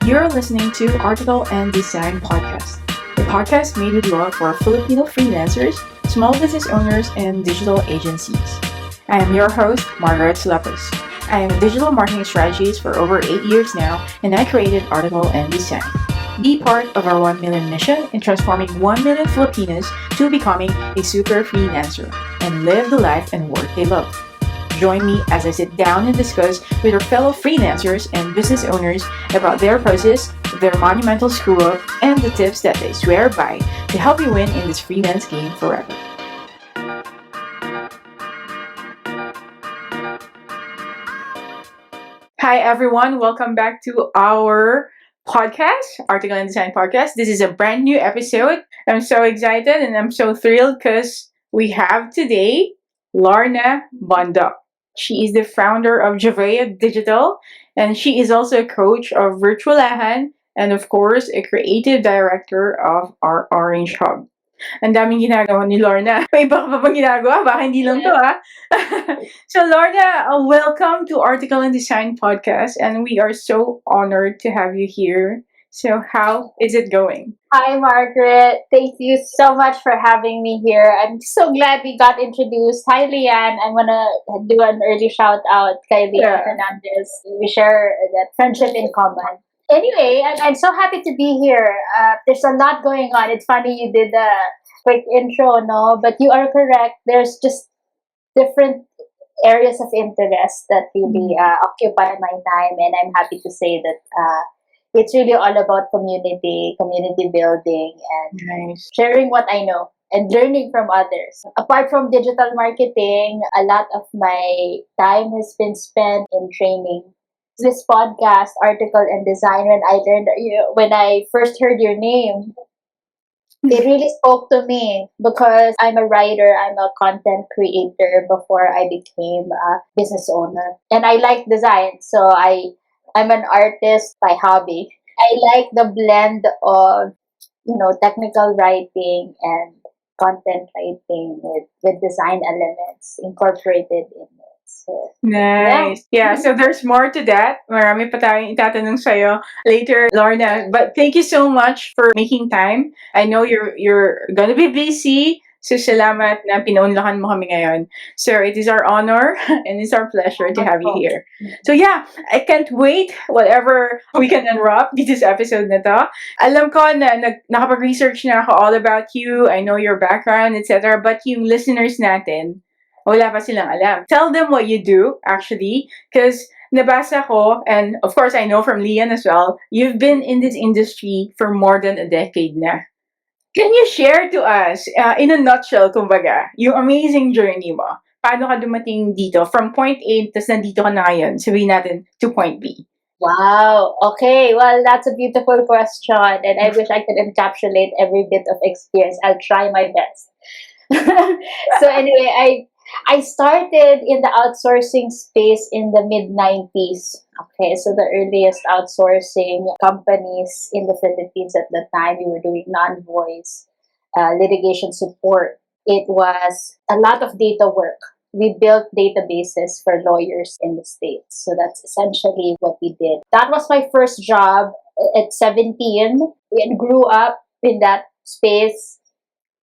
You're listening to Article and Design Podcast, a podcast made with love for Filipino freelancers, small business owners, and digital agencies. I am your host, Margaret Lopez. I am a digital marketing strategist for over 8 years now, and I created Article and Design. Be part of our 1 million mission in transforming 1 million Filipinos to becoming a super freelancer and live the life and work they love. Join me as I sit down and discuss with our fellow freelancers and business owners about their process, their monumental screw-up, and the tips that they swear by to help you win in this freelance game forever. Hi everyone, welcome back to our podcast, Article and Design Podcast. This is a brand new episode. I'm so excited and I'm so thrilled because we have today Lorna Bondoc. She is the founder of Yoveo Digital, and she is also a coach of Virtualahan, and of course, a creative director of our OrangeHub. Ang daming ginagawa ni Lorna. May iba ka pa bang ginagawa? Baka hindi lang to, ha? So, Lorna, welcome to Article and Design Podcast, and we are so honored to have you here. So, how is it going? Hi, Margaret. Thank you so much for having me here. I'm so glad we got introduced. Hi, Leanne. I'm going to do an early shout out kay Leanne Fernandez. We share that friendship in common. Anyway, I'm so happy to be here. There's a lot going on. It's funny you did a quick intro, no? But you are correct. There's just different areas of interest that really occupy my time. And I'm happy to say that it's really all about community building, and sharing what I know and learning from others. Apart from digital marketing, a lot of my time has been spent in training. This podcast, Article and Design, when I first heard your name, it really spoke to me because I'm a writer, I'm a content creator before I became a business owner. And I like design, so I'm an artist by hobby. I like the blend of, technical writing and content writing with design elements incorporated in it. So, nice. Yeah, so there's more to that. Marami pa tayong itatanong sa'yo later, Lorna. But thank you so much for making time. I know you're gonna be busy. So salamat na pinaunlakan mo kami ngayon. So it is our honor and it's our pleasure to have you here. So yeah, I can't wait whatever we can unwrap this episode na to. Alam ko na nakapag-research na ako all about you. I know your background, etc. But yung listeners natin, wala pa silang alam. Tell them what you do, actually, because nabasa ko, and of course I know from Lian as well, you've been in this industry for more than a decade na. Can you share to us, in a nutshell, kumbaga, yung amazing journey mo? Paano ka dumating dito? From point A, tas nandito ka na ngayon, sabihin natin, to point B. Wow. Okay. Well, that's a beautiful question. And I wish I could encapsulate every bit of experience. I'll try my best. So anyway, I started in the outsourcing space in the mid-90s. Okay, so the earliest outsourcing companies in the Philippines at the time, we were doing non-voice litigation support. It was a lot of data work. We built databases for lawyers in the States. So that's essentially what we did. That was my first job at 17. We grew up in that space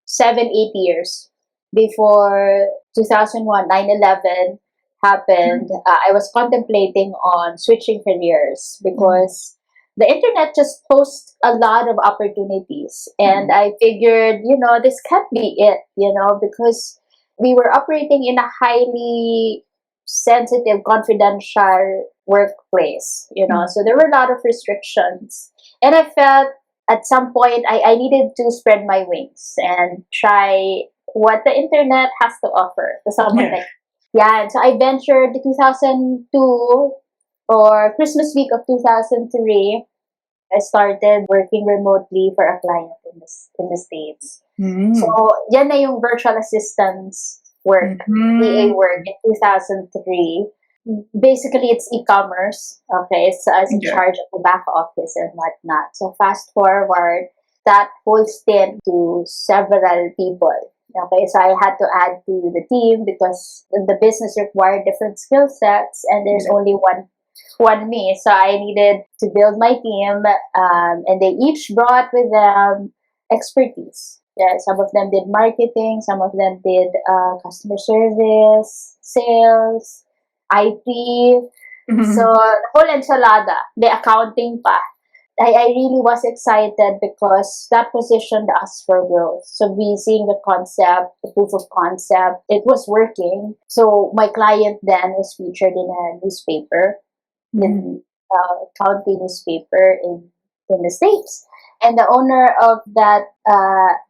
7-8 years. Before 2001, 9/11 happened, I was contemplating on switching careers because the internet just posed a lot of opportunities. And I figured, this can't be it, because we were operating in a highly sensitive, confidential workplace, so there were a lot of restrictions. And I felt at some point I needed to spread my wings and try what the internet has to offer to someone like and so I ventured in 2002 or Christmas week of 2003. I started working remotely for a client in the States. So yan na yung virtual assistance work, VA work in 2003. Basically, it's e-commerce. Okay, so I was in charge of the back office and whatnot. So fast forward that whole stint to several people. Okay, so I had to add to the team because the business required different skill sets, and there's only one one me. So I needed to build my team, and they each brought with them expertise. Yeah, some of them did marketing, some of them did customer service, sales, IT. So Mhm. the whole enchilada, the accounting pa. I really was excited because that positioned us for growth. So we seeing the concept, the proof of concept, it was working. So my client then was featured in a newspaper, Mhm. in county newspaper in the States. And the owner of that,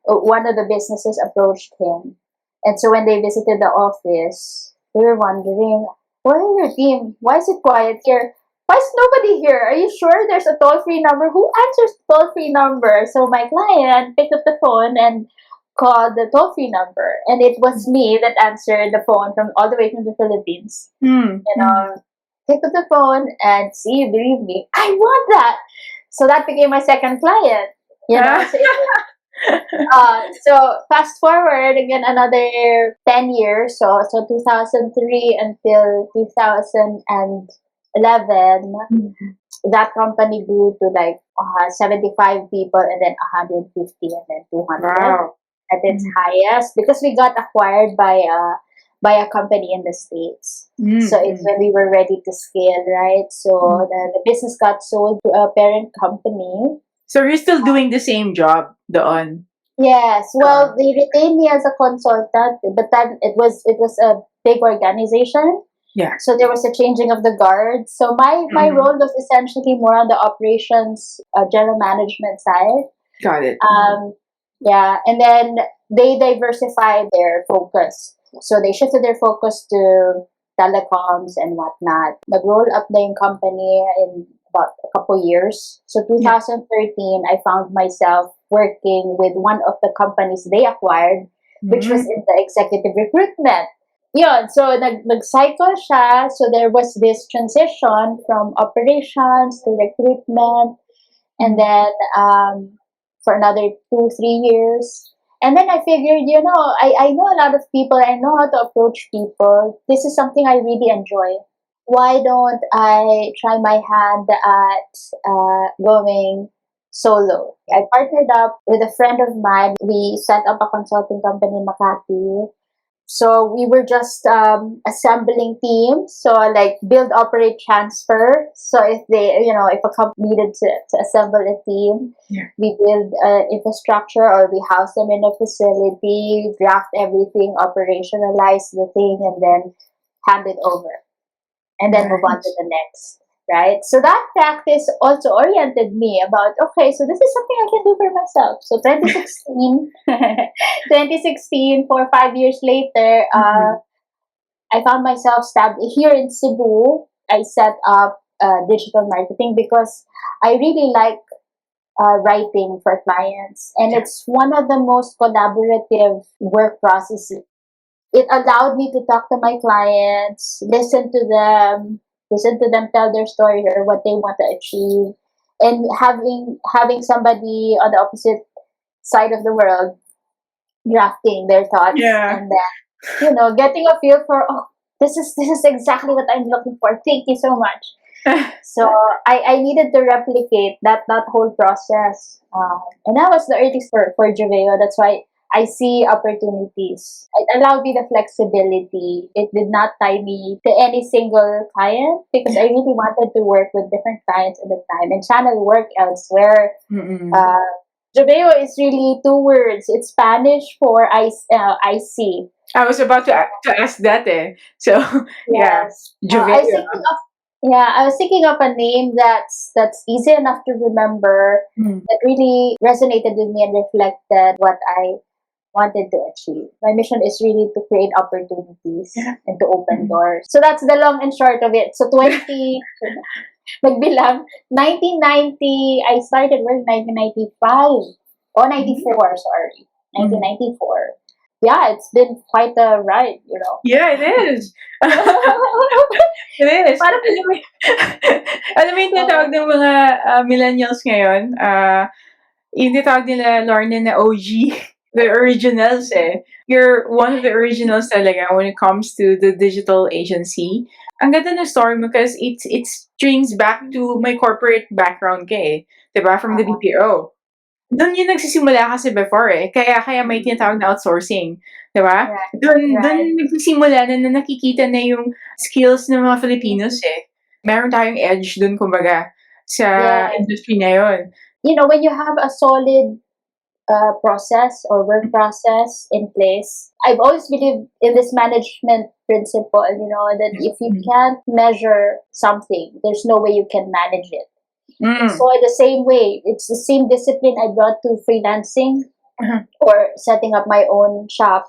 one of the businesses approached him. And so when they visited the office, they were wondering, where are your team? Why is it quiet here? Why is nobody here? Are you sure there's a toll-free number? Who answers the toll-free number? So my client picked up the phone and called the toll-free number. And it was me that answered the phone from all the way from the Philippines. Mhm. You Mhm. know, pick up the phone and see, believe me, I want that. So that became my second client. You know, Ah. so so fast forward again another 10 years. So 2003 until 2011, that company grew to like 75 people and then 150 and then 200 Wow. at its Mhm. highest because we got acquired by a company in the States. So it's Mhm. when we were ready to scale, right? So Mhm. the business got sold to a parent company. So you're still doing the same job doon? Yes, well, Doon. they retained me as a consultant, but then it was a big organization, Yeah. so there was a changing of the guard. So my Mhm. role was essentially more on the operations, general management side. Got it. Mhm. Um, yeah, and then they diversified their focus. So they shifted their focus to telecoms and whatnot. Nag-roll up na yung company in about a couple years. So Yeah. 2013, I found myself working with one of the companies they acquired, which was Mhm. in the executive recruitment. Yun, so nag-cycle siya. So there was this transition from operations to recruitment, and Mhm. then for another 2 3 years. And then I figured, I know a lot of people, I know how to approach people. This is something I really enjoy. Why don't I try my hand at going solo? I partnered up with a friend of mine. We set up a consulting company in Makati. So we were just assembling teams. So like build, operate, transfer. So if if a company needed to assemble a team, Yeah. we build infrastructure or we house them in a facility, draft everything, operationalize the thing, and then hand it over and then move on to Nice. the next. Right. So that practice also oriented me about, okay, so this is something I can do for myself. So 2016, 2016, 4 or 5 years later, Mhm. I found myself stabbed here in Cebu. I set up digital marketing because I really like writing for clients, and Yeah. it's one of the most collaborative work processes. It allowed me to talk to my clients, listen to them tell their story or what they want to achieve, and having somebody on the opposite side of the world drafting their thoughts, Yeah. and then getting a feel for, oh, this is exactly what I'm looking for. Thank you so much. So I needed to replicate that whole process, and that was the earliest for Joveo. That's why I see opportunities. It allowed me the flexibility. It did not tie me to any single client because I Yeah. really wanted to work with different clients at the time and channel work elsewhere. Mm-mm. Uh, Joveo is really two words. It's Spanish for I see. I was about to ask that eh. So yeah. Yes. I was Jovea. thinking of I was thinking of a name that's easy enough to remember, Mm. that really resonated with me and reflected what I wanted to achieve. My mission is really to create opportunities Yeah. and to open Mm. doors. So that's the long and short of it. So nagbilang, 1990, I started work 1995. Oh, Mhm. 94, sorry. Mhm. 1994. Yeah, it's been quite a ride. Yeah, it is. It is. Parang, Alam mo alam mo yung tinatawag ng mga, millennials ngayon, yung tinatawag nila Lorna na OG. the originals eh. You're one of the originals talaga when it comes to the digital agency. Ang ganda ng story mo because it strings back to my corporate background ka eh. Diba? From the BPO. Doon yung nagsisimula kasi before eh. Kaya may tinatawag na outsourcing. Diba? Right, Doon right. nagsisimula na nakikita na yung skills ng mga Filipinos eh. Meron tayong edge doon kumbaga sa Yeah. industry na yun. When you have a solid process or work process in place, I've always believed in this management principle, that if you can't measure something, there's no way you can manage it. So in the same way, it's the same discipline I brought to freelancing or setting up my own shop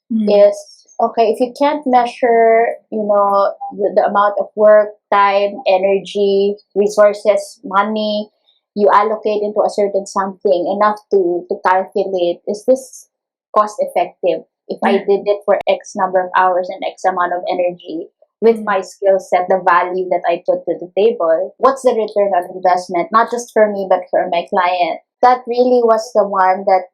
is, okay, if you can't measure, the amount of work, time, energy, resources, money you allocate into a certain something, enough to calculate, is this cost effective? If I did it for X number of hours and X amount of energy with my skill set, the value that I put to the table, what's the return on investment? Not just for me, but for my client. That really was the one that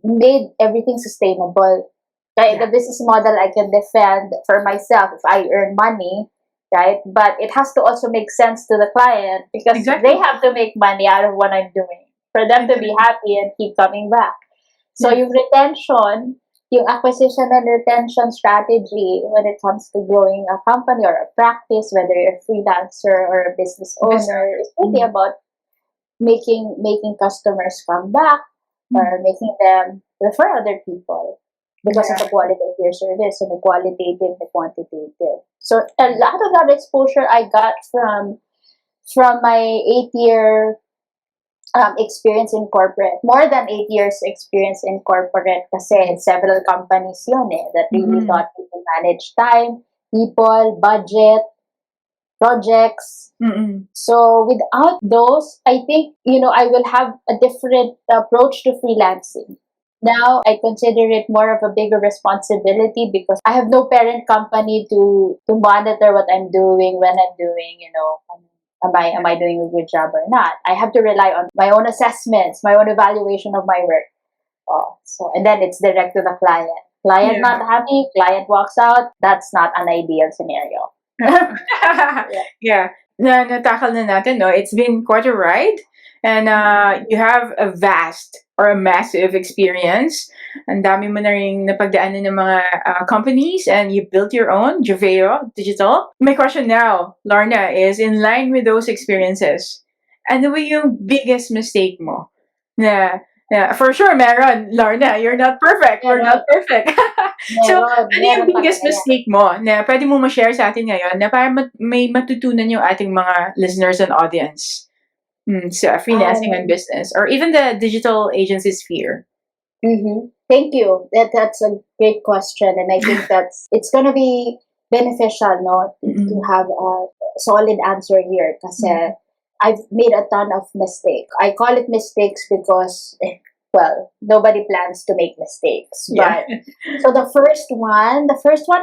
made everything sustainable. Right? The business model I can defend for myself if I earn money, right? But it has to also make sense to the client because Exactly. they have to make money out of what I'm doing for them to be happy and keep coming back. So yung retention, yung acquisition and retention strategy when it comes to growing a company or a practice, whether you're a freelancer or a business owner, is really about making customers come back or making them refer other people because of the quality of your service, and the qualitative, the quantitative. So a lot of that exposure I got from my 8-year experience in corporate. More than 8 years experience in corporate kasi several companies yun that really taught me to manage time, people, budget, projects. So without those, I think, I will have a different approach to freelancing. Now, I consider it more of a bigger responsibility because I have no parent company to monitor what I'm doing, when I'm doing, am I doing a good job or not? I have to rely on my own assessments, my own evaluation of my work. And then it's direct to the client. Client not happy, client walks out. That's not an ideal scenario. Yeah. Natakal na natin, no? It's been quite a ride. And you have a vast or a massive experience. Ang dami mo na rin napagdaanan ng mga companies and you built your own, Yoveo Digital. My question now, Lorna, is in line with those experiences. Ano ba yung biggest mistake mo? Na for sure, meron, Lorna, you're not perfect. We're not perfect. So, ano yung biggest mistake mo na pwede mo ma-share sa atin ngayon na para may matutunan yung ating mga listeners and audience sa freelancing and business or even the digital agency sphere? Thank you. That's a great question, and I think it's gonna be beneficial, no, to have a solid answer here kasi I've made a ton of mistakes. I call it mistakes because, well, nobody plans to make mistakes. Yeah. But so the first one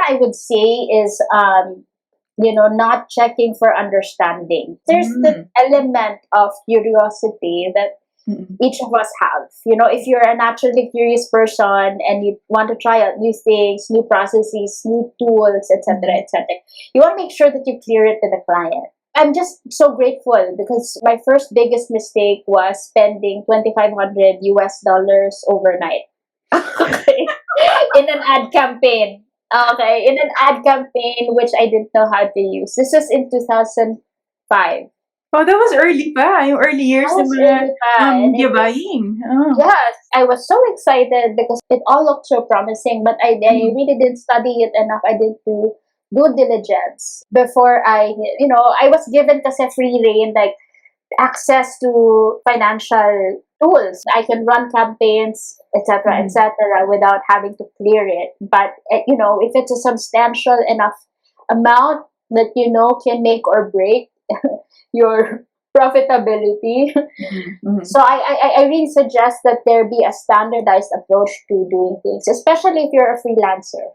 I would say is not checking for understanding. There's the element of curiosity that each of us have. If you're a naturally curious person and you want to try out new things, new processes, new tools, etc., etc., you want to make sure that you clear it with the client. I'm just so grateful because my first biggest mistake was spending $2,500 overnight. Okay. In an ad campaign. Okay, in an ad campaign which I didn't know how to use. This was in 2005. Oh, that was early pa. Yung early years ng mga media buying. Yes, I was so excited because it all looked so promising, but I really didn't study it enough. I didn't do due diligence before I was given kasi free rein, like access to financial tools. I can run campaigns, etc., etc., without having to clear it. But if it's a substantial enough amount that can make or break your profitability. So I really suggest that there be a standardized approach to doing things, especially if you're a freelancer.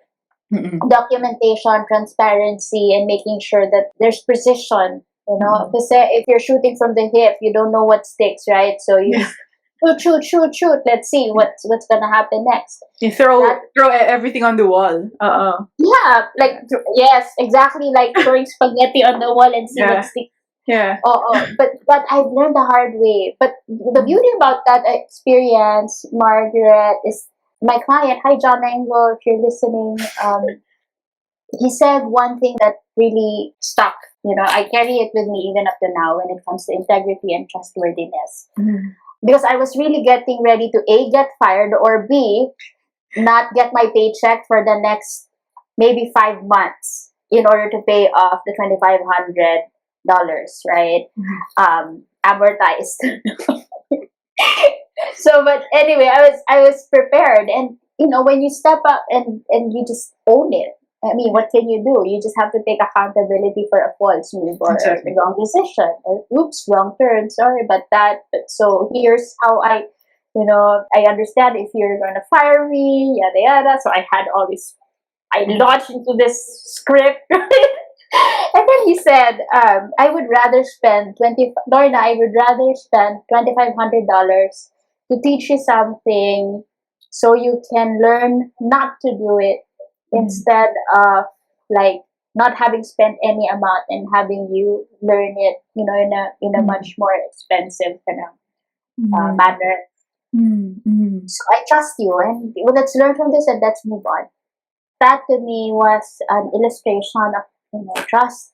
Documentation, transparency, and making sure that there's precision. Because if you're shooting from the hip, you don't know what sticks, right? So you shoot. Let's see what's gonna happen next. You throw That everything on the wall. yeah, like yes, exactly like throwing spaghetti on the wall and see what Yeah. sticks. Yeah. But I've learned the hard way. But the Mm. beauty about that experience, Margaret, is my client. Hi, John Engel, if you're listening. He said one thing that really stuck. I carry it with me even up to now when it comes to integrity and trustworthiness. Mm. Because I was really getting ready to A, get fired, or B, not get my paycheck for the next maybe 5 months in order to pay off the $2,500, right? Amortized. So, but anyway, I was prepared, and when you step up and you just own it. I mean, what can you do? You just have to take accountability for a false move or Exactly. a wrong decision. Oops, wrong turn. Sorry about that. But so here's how I understand if you're gonna fire me, yada yada. So I had all this. I launched into this script, and then he said, "I would rather spend Lorna. I would rather spend $2,500 to teach you something, so you can learn not to do it, instead of like not having spent any amount and having you learn it, in a much more expensive kind of manner. So I trust you, and let's learn from this and let's move on." That to me was an illustration of trust.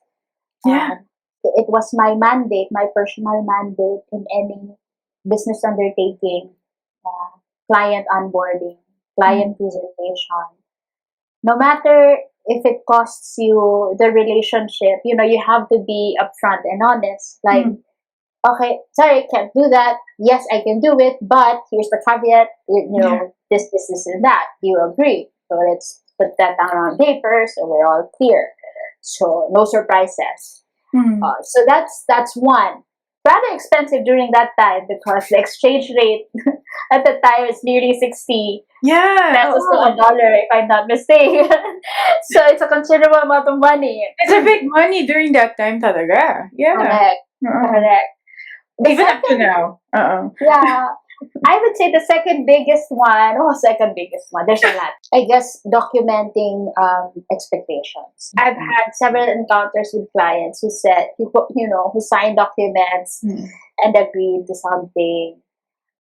Yeah. It was my mandate, my personal mandate in any business undertaking, client onboarding, client presentation. No matter if it costs you the relationship, you have to be upfront and honest. Like, okay, sorry, can't do that. Yes, I can do it, but here's the caveat. This, and that. Do you agree? So let's put that down on paper so we're all clear. So no surprises. So that's one. Rather expensive during that time because the exchange rate at the time is nearly 60 Yeah. pesos to a dollar, if I'm not mistaken. So it's a considerable amount of money. It's a big money during that time talaga. Yeah. Correct. Uh-uh. Correct. The Even up to second, now. yeah, I would say the second biggest one. Oh, second biggest one. There's a lot. I guess documenting expectations. I've had several encounters with clients who said, who signed documents and agreed to something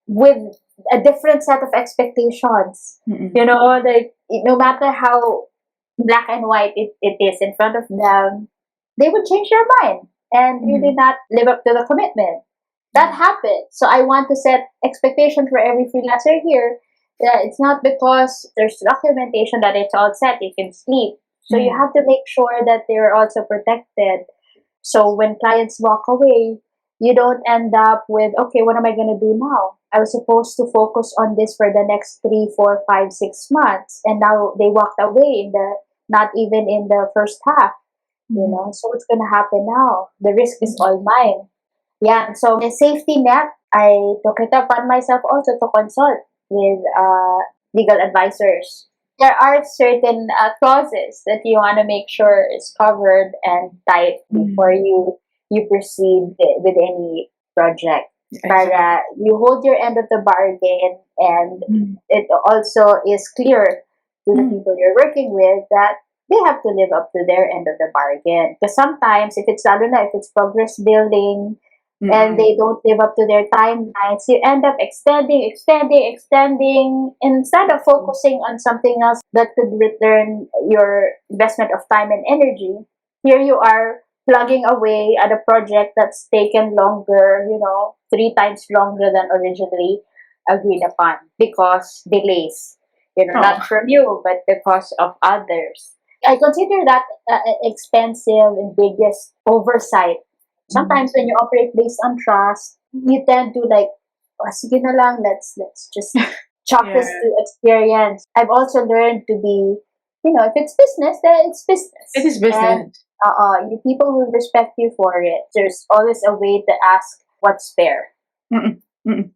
with a different set of expectations. Like no matter how black and white it is in front of them, they would change their mind and really not live up to the commitment. That happened. So I want to set expectation for every freelancer here. It's not because there's documentation that it's all set, you can sleep. So you have to make sure that they're also protected. So when clients walk away, you don't end up with, okay, what am I going to do now? I was supposed to focus on this for the next 3, 4, 5, 6 months. And now they walked away not even in the first half, So what's going to happen now? The risk is all mine. Yeah, so a safety net, I took it upon myself also to consult with legal advisors. There are certain clauses that you want to make sure is covered and tight before you proceed with any project. Para you hold your end of the bargain, and it also is clear to the people you're working with that they have to live up to their end of the bargain. Because sometimes, if it's progress building, and they don't live up to their timelines, you end up extending, instead of focusing on something else that could return your investment of time and energy. Here you are plugging away at a project that's taken longer, 3 times longer than originally agreed upon because delays, not from you, but because of others. I consider that expensive and biggest oversight. Sometimes when you operate based on trust, you tend to like, oh, sige na lang, let's just chalk this to experience. I've also learned to be, if it's business, then it's business. It is business. And people will respect you for it. There's always a way to ask what's fair. Okay, so if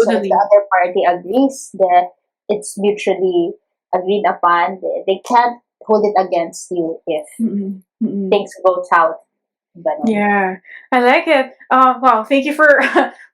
Totally. the other party agrees that it's mutually agreed upon, they can't hold it against you if things go south. Ganon. Yeah, I like it. Wow, thank you for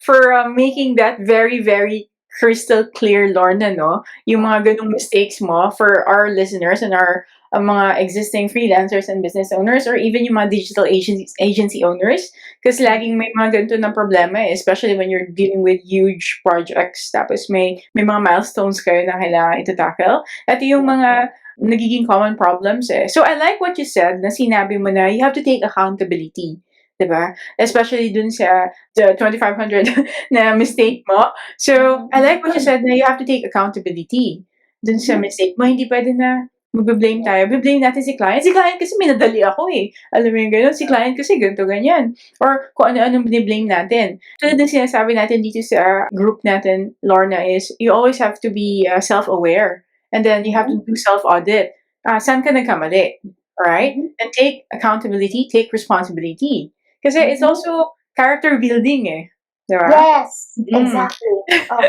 for making that very very crystal clear, Lorna. No, yung mga ganung mistakes mo for our listeners and our mga existing freelancers and business owners, or even yung mga digital agency owners, because laging may mga ganito na problema, especially when you're dealing with huge projects. Tapos may mga milestones kayo na kailangan ito-tackle. At yung mga nagiging common problems eh. So I like what you said na sinabi mo na you have to take accountability. 'Di ba? Especially dun sa the 2,500 na mistake mo. So, I like what you said na you have to take accountability dun sa mistake mo. Hindi pwede na magbe-blame tayo. Be-blame natin si client. Si client kasi minadali ako eh. Alam mo yung gano'n? Si client kasi ganito, ganyan. Or kung ano-anong bine-blame natin. Tulad ng sinasabi natin dito sa group natin, Lorna, is you always have to be self-aware. And then you have to do self-audit. Saan ka nagkamali? Alright? And take accountability, take responsibility. Kasi it's also character building eh. Di ba? Yes, Mm. exactly. Oh,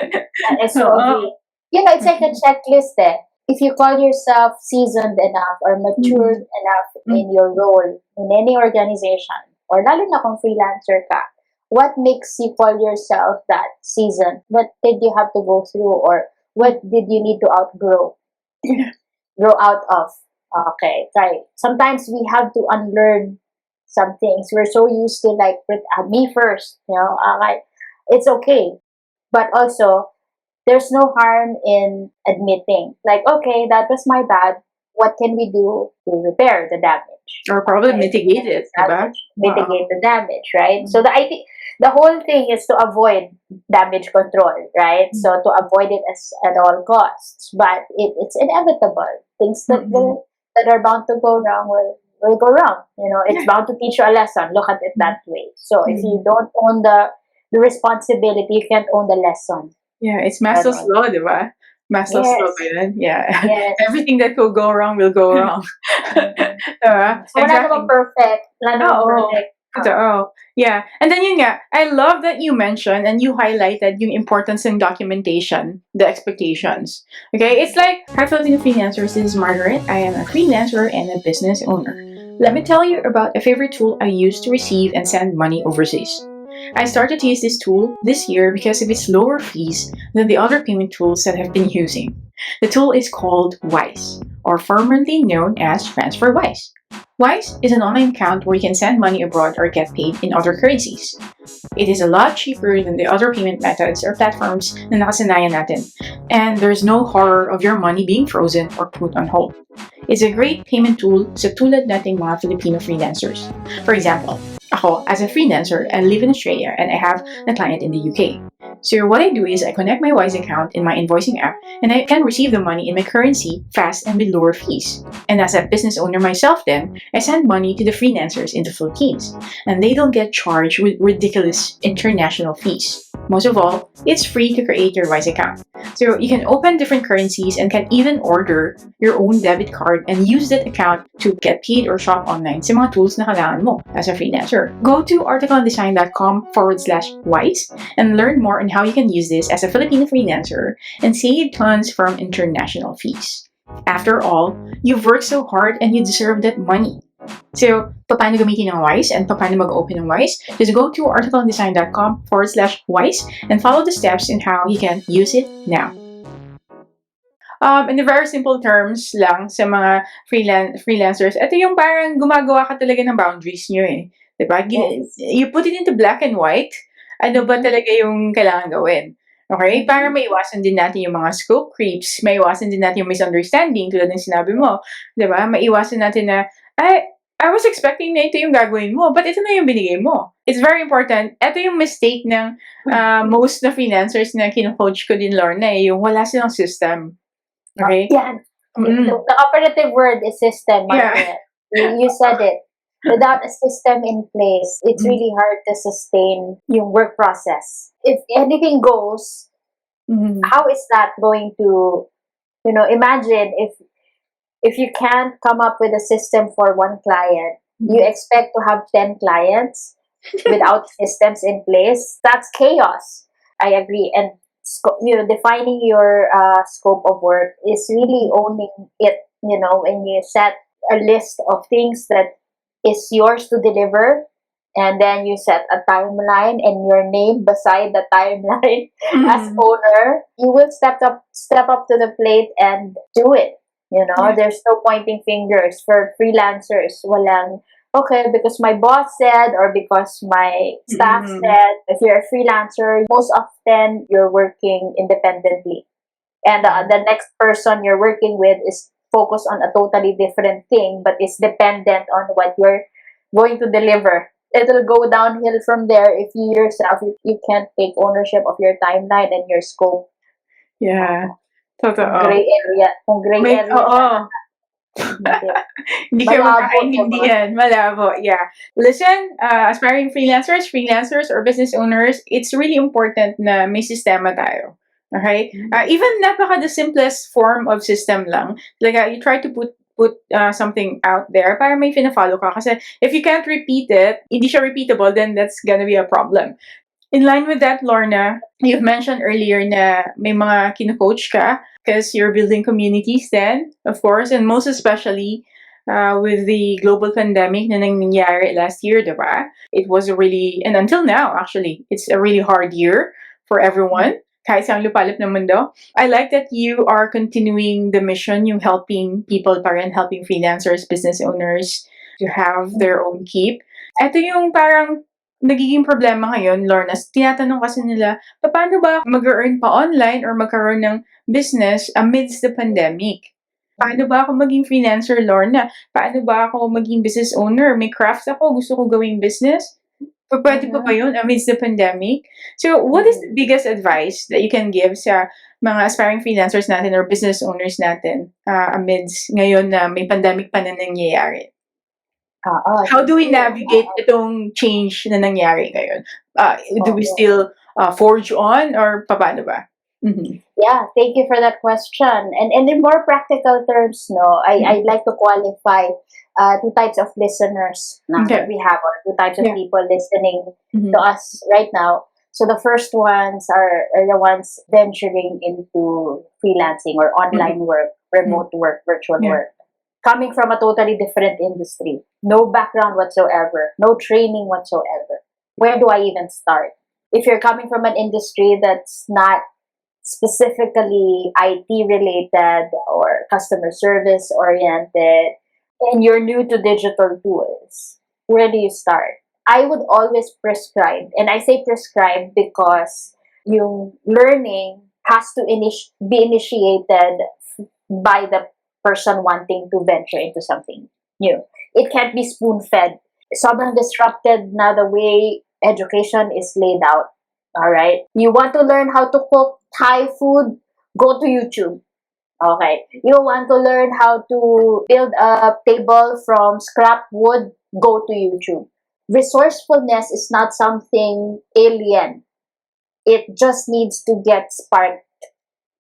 I so Oo. agree. It's like a checklist eh. If you call yourself seasoned enough or matured enough in your role in any organization, or lalo na kung freelancer ka, what makes you call yourself that seasoned? What did you have to go through, or what did you need to outgrow? Grow out of. Okay, right. Sometimes we have to unlearn some things. We're so used to like me first, like it's okay. But also, there's no harm in admitting, like, okay, that was my bad. What can we do to repair the damage? Or probably Okay, mitigate it, di ba? mitigate the damage, right? So the whole thing is to avoid damage control, right? So to avoid it at all costs, but it's inevitable. Things that are bound to go wrong will go wrong. It's bound to teach you a lesson. Look at it that way. So if you don't own the responsibility, you can't own the lesson. Yeah, it's Maslow's law, di ba? Maslow's Yes. law ba yun? Yeah. Yes. Everything that will go wrong will go wrong. Diba? So wala namang perfect. Wala namang perfect. Totoo. Yeah. And then yun nga, I love that you mentioned and you highlighted yung importance ng documentation, the expectations. Okay? It's like, hi Filipino freelancers, this is Margaret. I am a freelancer and a business owner. Let me tell you about a favorite tool I use to receive and send money overseas. I started to use this tool this year because of its lower fees than the other payment tools that I've been using. The tool is called Wise, or formerly known as TransferWise. Wise is an online account where you can send money abroad or get paid in other currencies. It is a lot cheaper than the other payment methods or platforms na nakasanayan natin, and there's no horror of your money being frozen or put on hold. It's a great payment tool sa tulad nating mga Filipino freelancers. For example, ako, as a freelancer, I live in Australia and I have a client in the UK. So what I do is I connect my Wise account in my invoicing app and I can receive the money in my currency fast and with lower fees. And as a business owner myself then, I send money to the freelancers in the Philippines and they don't get charged with ridiculous international fees. Most of all, it's free to create your Wise account. So you can open different currencies and can even order your own debit card and use that account to get paid or shop online sa mga tools na kailangan mo as a freelancer. Go to articleondesign.com/wise and learn more on how you can use this as a Filipino freelancer and save tons from international fees. After all, you've worked so hard and you deserve that money. So, paano gamitin ng Wise and paano mag-open ng Wise? Just go to articleondesign.com/wise and follow the steps in how you can use it now. In the very simple terms lang sa mga freelancers, ito yung parang gumagawa ka talaga ng boundaries nyo eh. Diba? Yes. You put it into black and white. Ano ba talaga yung kailangan gawin? Okay? Para maiwasan din natin yung mga scope creeps, maiwasan din natin yung misunderstanding tulad ng sinabi mo. Diba? Maiwasan natin na, I was expecting na ito yung gagawin mo, but ito na yung binigay mo. It's very important. Ito yung mistake ng most na freelancers na kino-coach ko din, Lorna, yung wala silang system. Okay? Yeah. The operative word is system, Margaret. You said it. Without a system in place, it's really hard to sustain yung work process. If anything goes, how is that going to, imagine if you can't come up with a system for one client, you expect to have 10 clients without systems in place. That's chaos. I agree. And defining your scope of work is really owning it. When you set a list of things that is yours to deliver, and then you set a timeline and your name beside the timeline as Mhm. owner, you will step up to the plate and do it. Yeah. There's no pointing fingers for freelancers. Walang, okay, because my boss said or because my staff Mhm. said. If you're a freelancer, most often you're working independently. And the next person you're working with is focused on a totally different thing, but is dependent on what you're going to deliver. It'll go downhill from there if you yourself you can't take ownership of your timeline and your scope. Yeah. Kung Totoo. gray area, kung gray area siya, Oo. hindi. Hindi kayo Malabo, di ba? magkakaintindihan, malabo, yeah. Listen, aspiring freelancers or business owners, it's really important na may sistema tayo. Okay? Even napaka the simplest form of system lang. Like, you try to put something out there para may fina-follow ka. Kasi if you can't repeat it, hindi siya repeatable, then that's gonna be a problem. In line with that, Lorna, you've mentioned earlier na may mga kino-coach ka because you're building communities then, of course, and most especially with the global pandemic na nangyari last year, diba? It was a really, and until now, actually, it's a really hard year for everyone. Kahit sa lupalop ng mundo. I like that you are continuing the mission, yung helping people pa rin, helping freelancers, business owners to have their own keep. Ito yung parang nagiging problema ngayon, Lornas, tinatanong kasi nila, paano ba mag-earn pa online or magkaroon ng business amidst the pandemic? Paano ba ako maging freelancer, Lorna? Paano ba ako maging business owner? May craft ako, gusto ko gawing business? Pwede pa ba yun amidst the pandemic? So, what is the biggest advice that you can give sa mga aspiring freelancers natin or business owners natin amidst ngayon na may pandemic pa na nangyayari? How do we sige. navigate itong change na nangyari ngayon? Do we Oo. still forge on or paano ba? Mhm. Yeah, thank you for that question. And in more practical terms, no, I'd like to qualify two types of listeners that Okay. we have, or two types of Yeah. people listening to Mhm. us right now. So the first ones are the ones venturing into freelancing or online Mhm. work, remote work, virtual Yeah. work, coming from a totally different industry, no background whatsoever, no training whatsoever. Where do I even start? If you're coming from an industry that's not specifically IT related or customer service oriented, and you're new to digital tools, where do you start? I would always prescribe, and I say prescribe because yung learning has to be initiated by the person wanting to venture into something new. It can't be spoon fed. Sobrang disrupted na the way education is laid out. All right. You want to learn how to cook Thai food? Go to YouTube. Okay. You want to learn how to build a table from scrap wood? Go to YouTube. Resourcefulness is not something alien. It just needs to get sparked.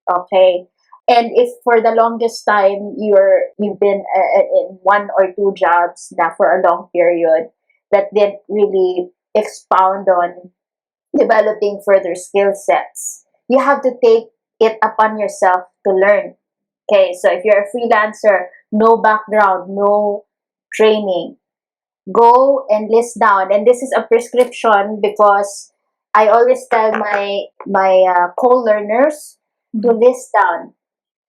Okay. And if for the longest time you've been in one or two jobs that for a long period that didn't really expound on developing further skill sets, you have to take it upon yourself to learn. Okay, so if you're a freelancer, no background, no training, go and list down. And this is a prescription because I always tell my co-learners to Mhm. list down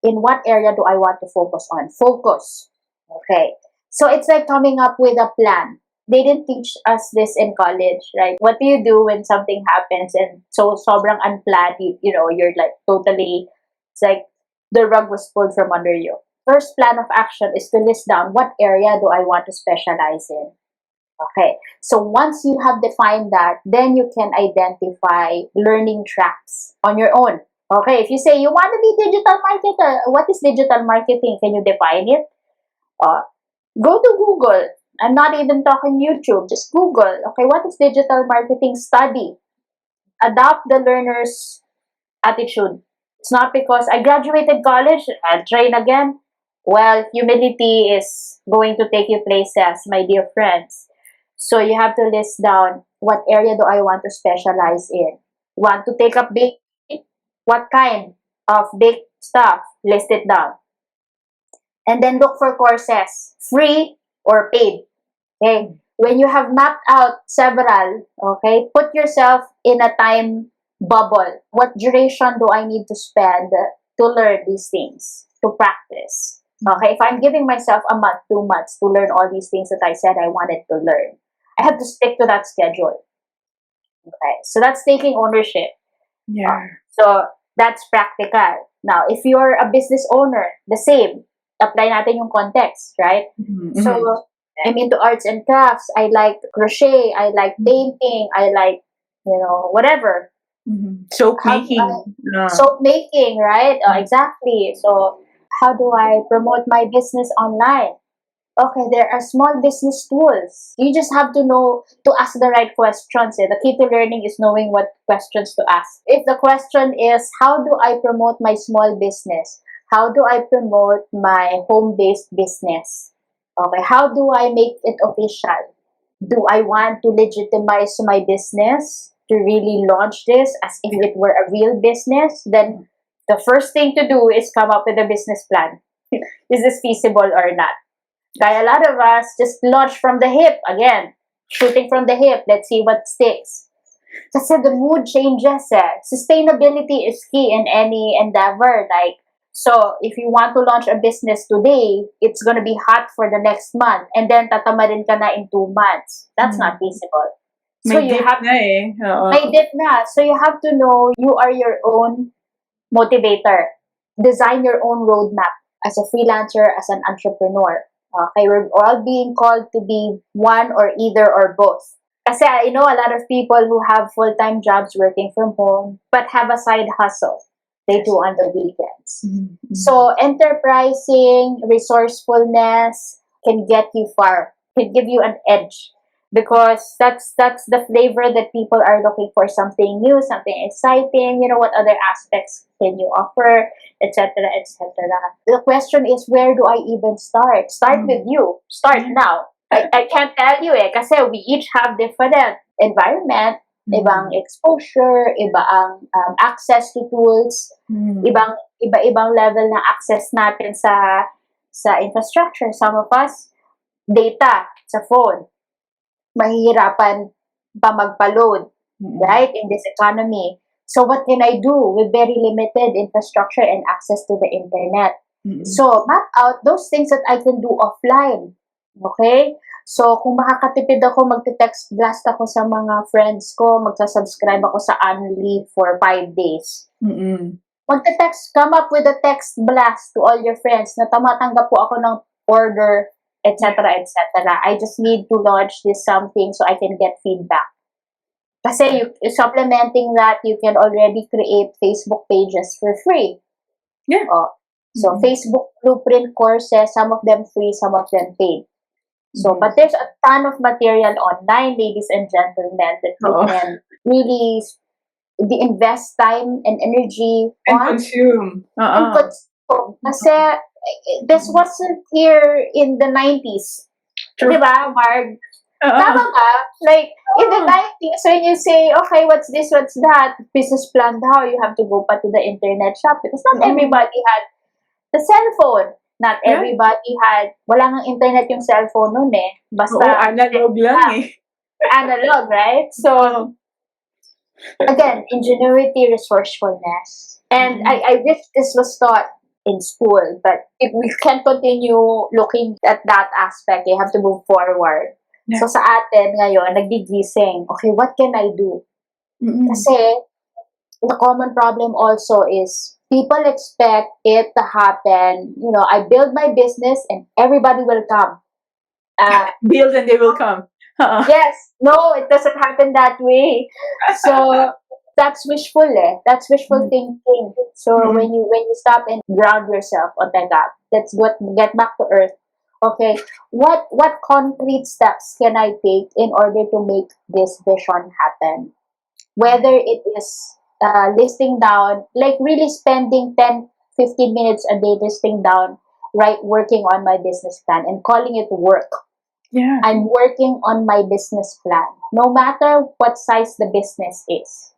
in what area do I want to focus on. Focus. Okay. So it's like coming up with a plan. They didn't teach us this in college, right? What do you do when something happens and so sobrang unplanned, you're like totally, it's like the rug was pulled from under you. First plan of action is to list down what area do I want to specialize in. Okay. So once you have defined that, then you can identify learning tracks on your own. Okay. If you say you want to be digital marketer, what is digital marketing? Can you define it? Uh, Go to Google. I'm not even talking YouTube. Just Google. Okay. What is digital marketing? Study. Adopt the learner's attitude. It's not because I graduated college, I'll train again. Well, humility is going to take you places, my dear friends. So you have to list down what area do I want to specialize in. Want to take up bake? What kind of bake stuff? List it down. And then look for courses, free or paid. Okay. When you have mapped out several, okay, put yourself in a time bubble. What duration do I need to spend to learn these things, to practice? Okay, if I'm giving myself a month, 2 months to learn all these things that I said I wanted to learn, I have to stick to that schedule. Okay, so that's taking ownership. Yeah. So that's practical. Now, if you're a business owner, the same. Apply natin yung context, right? Mhm, So mhm, I'm into arts and crafts. I like crochet. I like painting. I like, whatever. mhm. Soap How do I making. soap making, right? Exactly. So how do I promote my business online? Okay, there are small business tools. You just have to know to ask the right questions. The key to learning is knowing what questions to ask. If the question is, how do I promote my small business? How do I promote my home-based business? Okay, how do I make it official? Do I want to legitimize my business to really launch this as if it were a real business? Then the first thing to do is come up with a business plan. Is this feasible or not? Kaya a lot of us just launch from the hip again, shooting from the hip. Let's see what sticks. Kasi the mood changes. Sustainability is key in any endeavor. So if you want to launch a business today, it's gonna be hot for the next month, and then tatamarin ka na in 2 months. That's not feasible. So May you dip have na eh. Oo. may dip na. So you have to know you are your own motivator. Design your own roadmap as a freelancer, as an entrepreneur. Okay, we're all being called to be one or either or both. Kasi I know a lot of people who have full-time jobs working from home but have a side hustle they do on the weekends. Mhm, mhm. So enterprising, resourcefulness can get you far, can give you an edge because that's the flavor that people are looking for, something new, something exciting. What other aspects can you offer, etc., etc. The question is, where do I even start? Start with you. Start now. I can't tell you kasi we each have different environment, ibang exposure, iba ang access to tools, iba-ibang level ng access natin sa infrastructure. Some of us, data sa phone, mahihirapan pa magpa-load, right, in this economy. So what can I do with very limited infrastructure and access to the internet? So map out those things that I can do offline. Okay? So kung makakatipid ako, magte-text blast ako sa mga friends ko, magsasubscribe ako sa Unli for 5 days. Magte-text, come up with a text blast to all your friends na tumatanggap po ako ng order, etc., etc. I just need to launch this something so I can get feedback. Kasi supplementing that, you can already create Facebook pages for free. Yeah. So Facebook blueprint courses, some of them free, some of them paid. So, but there's a ton of material online, ladies and gentlemen, that you can really invest time and energy And on. consume. And consume. Kasi this wasn't here in the 90s. True. Diba, Marg? Tama ba? Like, in the 90s, when you say, okay, what's this, what's that, business plan daw, you have to go pa to the internet shop because not everybody had the cell phone. Not everybody had, wala nang internet yung cellphone nun eh. Basta, analog lang eh. Analog, right? So, again, ingenuity, resourcefulness. And I wish this was taught in school, but if we can't continue looking at that aspect, you have to move forward. Yeah. So, sa atin ngayon, nagigising, okay, what can I do? Kasi, the common problem also is people expect it to happen. I build my business and everybody will come. Build and they will come. Yes. No, it doesn't happen that way. So that's wishful That's wishful thinking. So when you stop and ground yourself, let's get back to earth. Okay, what concrete steps can I take in order to make this vision happen? Whether it is listing down, like really spending 10-15 minutes a day listing down, right, working on my business plan and calling it work. Yeah. I'm working on my business plan, no matter what size the business is.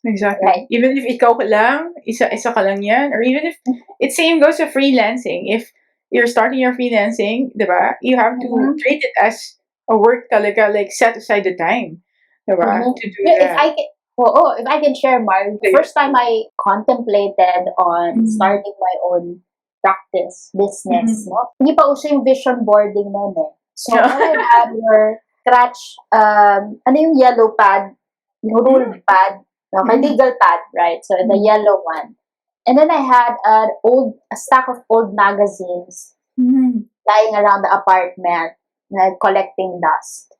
Exactly. Right. Even if ikaw lang, isa ka lang yan, or even if, it same goes to freelancing. If you're starting your freelancing, diba, you have to treat it as work talaga, like set aside the time, diba, Mhm. to do Yeah, that. if I can share, Mark, the So, first time I contemplated on mm, starting my own practice, business, mhm. no? Hindi pa uso yung vision boarding noon eh. So, all I had were scratch, ano yung yellow pad, yung ruled Mm, pad, okay, mm, legal pad, right? So, the mm, yellow one. And then I had a stack of old magazines mm, lying around the apartment, like collecting dust.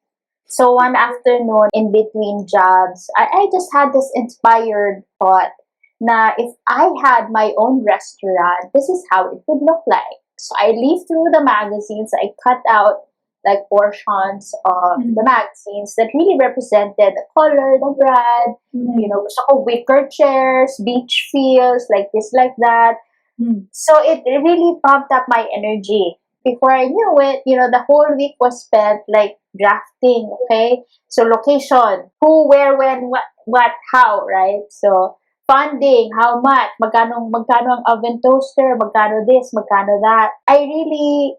So one afternoon, in between jobs, I just had this inspired thought na if I had my own restaurant, this is how it would look like. So I leafed through the magazines, I cut out like portions of the mm, magazines that really represented the color, the brand, mm, gusto ko wicker chairs, beach feels, like this, like that. mm. So it really pumped up my energy. Before I knew it, the whole week was spent like drafting, okay? So location, who, where, when, what, how, right? So funding, how much, magkano ang oven toaster, magkano this, magkano that. I really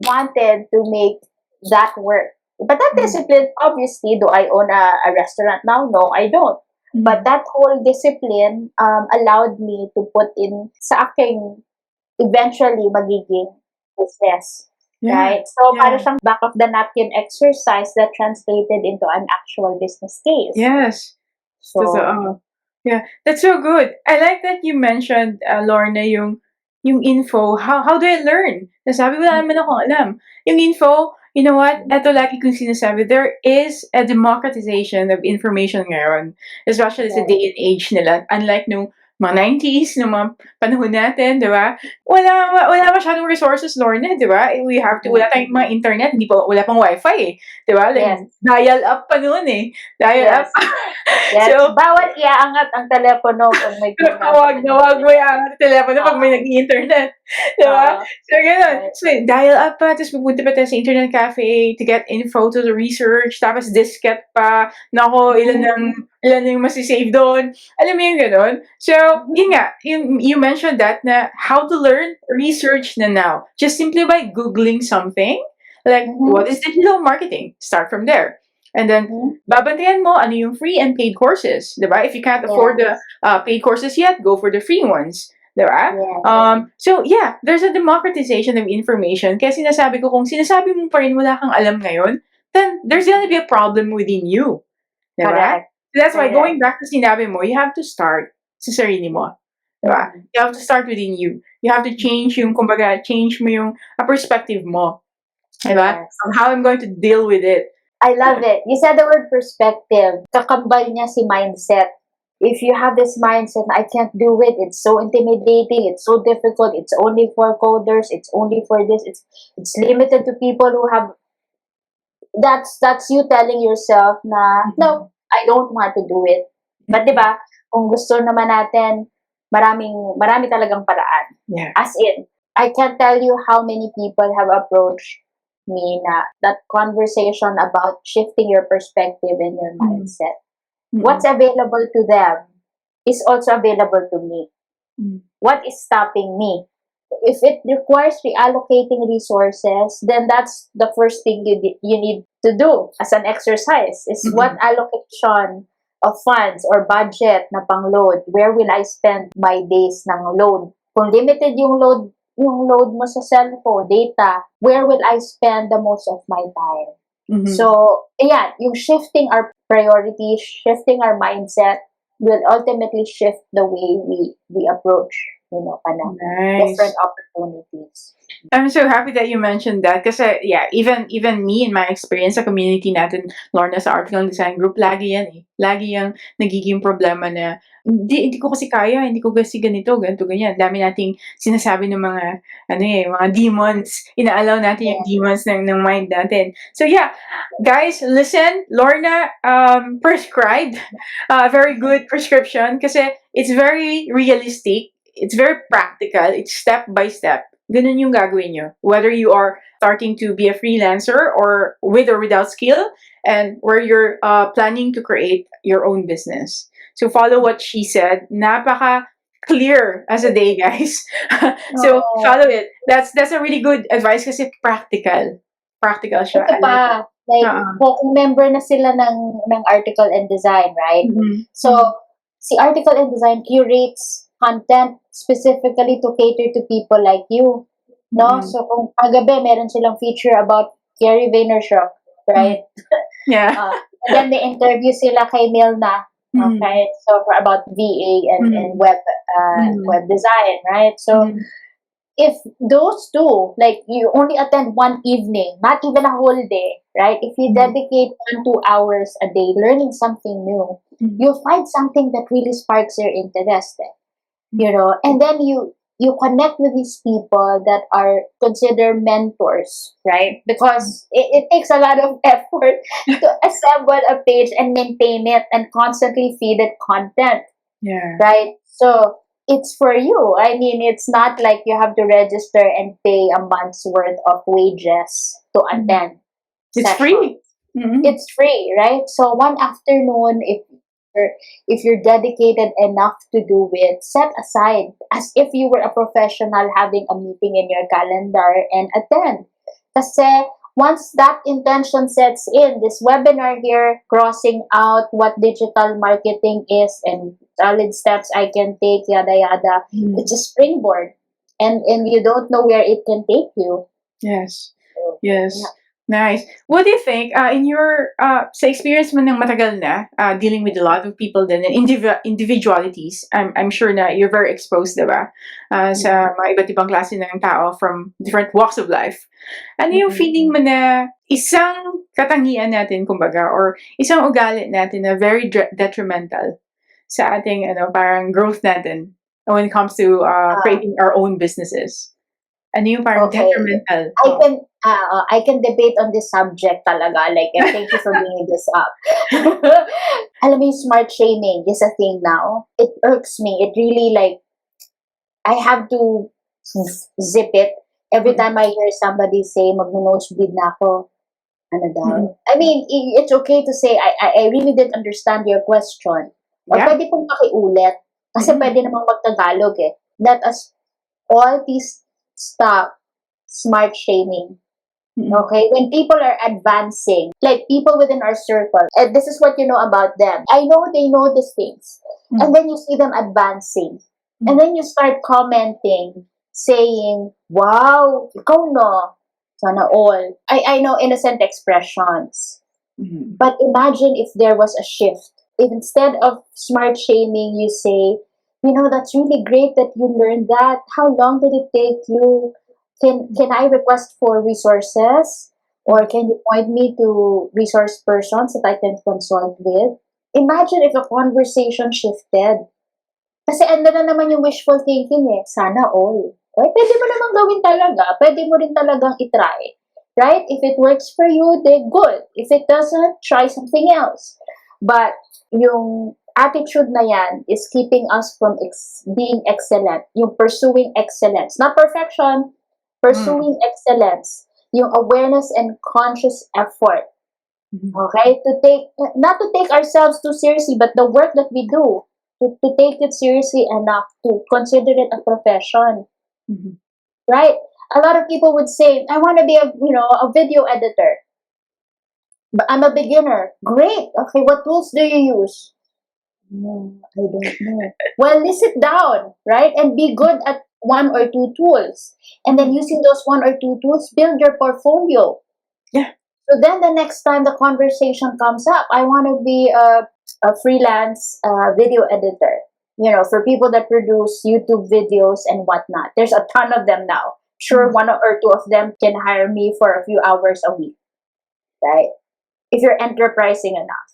wanted to make that work. But that Mm, discipline, obviously, do I own a restaurant now? No, I don't. But mm. that whole discipline allowed me to put in sa aking eventually magiging business. Yeah, Right? So, para yeah, siyang back of the napkin exercise that translated into an actual business case. yes. So, Totoo. Yeah, that's so good. I like that you mentioned, Lorna, yung info. How do I learn? Nasabi, wala naman akong alam. Yung info, you know what? Ito lagi kong sinasabi, there is a democratization of information ngayon. Especially sa yes, day and age nila. Unlike nung mga 90s, nung mga panahon natin, di ba? Wala masyadong resources, Lorna, di ba? We have to, wala tayong mga internet, wala pang wifi eh. Di ba? Like, yes, dial up pa noon eh. Dial up. yes. Yes, So, bawal iaangat ang telepono pag may wag ginagawa na ng wag mo internet. yung telepono pag may Oo, nag-internet. Di ba? oo, So, gano'n. right. So, dial up pa, tapos pupunta pa tayo sa internet cafe to get info to the research, tapos diskette pa. Nako, Mhm, ilan na yung masisave doon. Alam mo yung gano'n? So, mhm, yun nga, you mentioned that na how to learn, research na now. Just simply by Googling something, like, what mhm, is digital marketing? Start from there. And then, mhm. babantayan mo ano yung free and paid courses, 'di ba? If you can't afford the Yes, paid courses yet, go for the free ones, 'di ba? yes. So yeah, there's a democratization of information. Kaya sinasabi ko, kung sinasabi mo pa rin wala kang alam ngayon, then there's gonna be a problem within you, 'di ba? Correct, So that's why correct. going back to sinabi mo, you have to start sa sarili mo, 'di ba? Mhm. You have to start within you. You have to change yung, kumbaga, change mo yung perspective mo, 'di ba? Yes. On how I'm going to deal with it. I love it. You said the word perspective. Kakambal niya si mindset. If you have this mindset, I can't do it. It's so intimidating. It's so difficult. It's only for coders. It's only for this. It's limited to people who have. That's you telling yourself na Mhm. no, I don't want to do it. But 'di Mhm. ba? Kung gusto naman natin, marami talagang paraan. Yeah. As in, I can't tell you how many people have approached me na that conversation about shifting your perspective and your Mm. mindset. What's Mm. available to them is also available to me. Mm. What is stopping me? If it requires reallocating resources, then that's the first thing you need to do as an exercise is what Mm. allocation of funds or budget na pang load. Where will I spend my days ng load? Kung limited yung load mo sa cellphone, data, where will I spend the most of my time? Mhm. So, yeah, yung shifting our priorities, shifting our mindset will ultimately shift the way we approach, different Nice. opportunities. I'm so happy that you mentioned that kasi yeah, even me in my experience sa community natin, Lorna, sa Article Design Group, lagi yan eh. Lagi yung nagiging problema na hindi ko kasi kaya, hindi ko kasi ganito, ganito, ganyan. Dami nating sinasabi ng mga mga demons. Inaalaw natin yung Yeah. demons ng mind natin. So yeah, guys, listen, Lorna prescribed a very good prescription kasi it's very realistic, it's very practical, it's step by step. Ganun yung gagawin nyo. Whether you are starting to be a freelancer or with or without skill, and where you're planning to create your own business. So follow what she said. Napaka clear as a day, guys. So Oo. follow it. That's a really good advice kasi practical. Practical siya. Ito I pa, like it. Like, Uh-uh. kung member na sila ng article and design, right? Mhm. So, si article and design curates content specifically to cater to people like you. No? Mm. So, kung kagabi, meron silang feature about Gary Vaynerchuk, Mm. right? Yeah. And then may interview sila kay Milna, Mm. okay? So, for about VA and Mm. Mm. web design, right? So, Mm. if those two, like you only attend one evening, not even a whole day, right? If you Mm. dedicate 1-2 hours a day learning something new, Mm. you'll find something that really sparks your interest, and then you connect with these people that are considered mentors, right? Because it takes a lot of effort to assemble a page and maintain it and constantly feed it content, Yeah. right? So it's for you. I mean, it's not like you have to register and pay a month's worth of wages to Mm. attend It's sessions. free. Mhm. It's free, right? So one afternoon, if you're dedicated enough to do it, set aside as if you were a professional having a meeting in your calendar and attend. Kasi once that intention sets in, this webinar here, crossing out what digital marketing is and solid steps I can take, yada yada, Mm. it's a springboard. And you don't know where it can take you. Yes. So, Yes. yeah. Nice. What do you think, in your, sa experience mo ng matagal na, dealing with a lot of people din and individualities, I'm sure na you're very exposed, diba? Sa mga iba't ibang klase ng tao from different walks of life. Ano yung feeling mo na isang katangian natin, kumbaga, or isang ugali natin na very detrimental sa ating, parang growth natin when it comes to Uh, creating our own businesses? Ano yung parang okay. detrimental? I can debate on this subject talaga. Like, and thank you for bringing this up. Alam mo yung smart shaming is a thing now. It irks me. It really, like, I have to zip it every time I hear somebody say, mag-nosebleed na ako. Ano daw? Mm. I mean, it's okay to say, I really didn't understand your question. Or Yeah. pwede pong pakiulit. Kasi Mm. pwede namang mag-Tagalog eh. Let us all please stop smart shaming. Mm. Okay, when people are advancing, like people within our circle, and this is what you know about them. I know they know these things. And then you see them advancing. And then you start commenting, saying, wow, ikaw no, sana all. I know innocent expressions. Mm. But imagine if there was a shift. Instead of smart shaming, you say, that's really great that you learned that. How long did it take you? Can I request for resources? Or can you point me to resource persons that I can consult with? Imagine if the conversation shifted. Kasi ano na naman yung wishful thinking eh. Sana all. Okay? Pwede mo namang gawin talaga. Pwede mo rin talagang itry. Right? If it works for you, then good. If it doesn't, try something else. But yung attitude na yan is keeping us from being excellent. Yung pursuing excellence. Not perfection. Pursuing excellence. Yung awareness and conscious effort. Okay? Not to take ourselves too seriously, but the work that we do, to take it seriously enough to consider it a profession. Mhm. Right? A lot of people would say, I want to be a video editor. But I'm a beginner. Great. Okay, what tools do you use? No, I don't know. Well, list it down, right? And be good at one or two tools. And then using those one or two tools, build your portfolio. Yeah. So then the next time the conversation comes up, I want to be a freelance video editor. For people that produce YouTube videos and whatnot. There's a ton of them now. Sure, one or two of them can hire me for a few hours a week, right? If you're enterprising enough.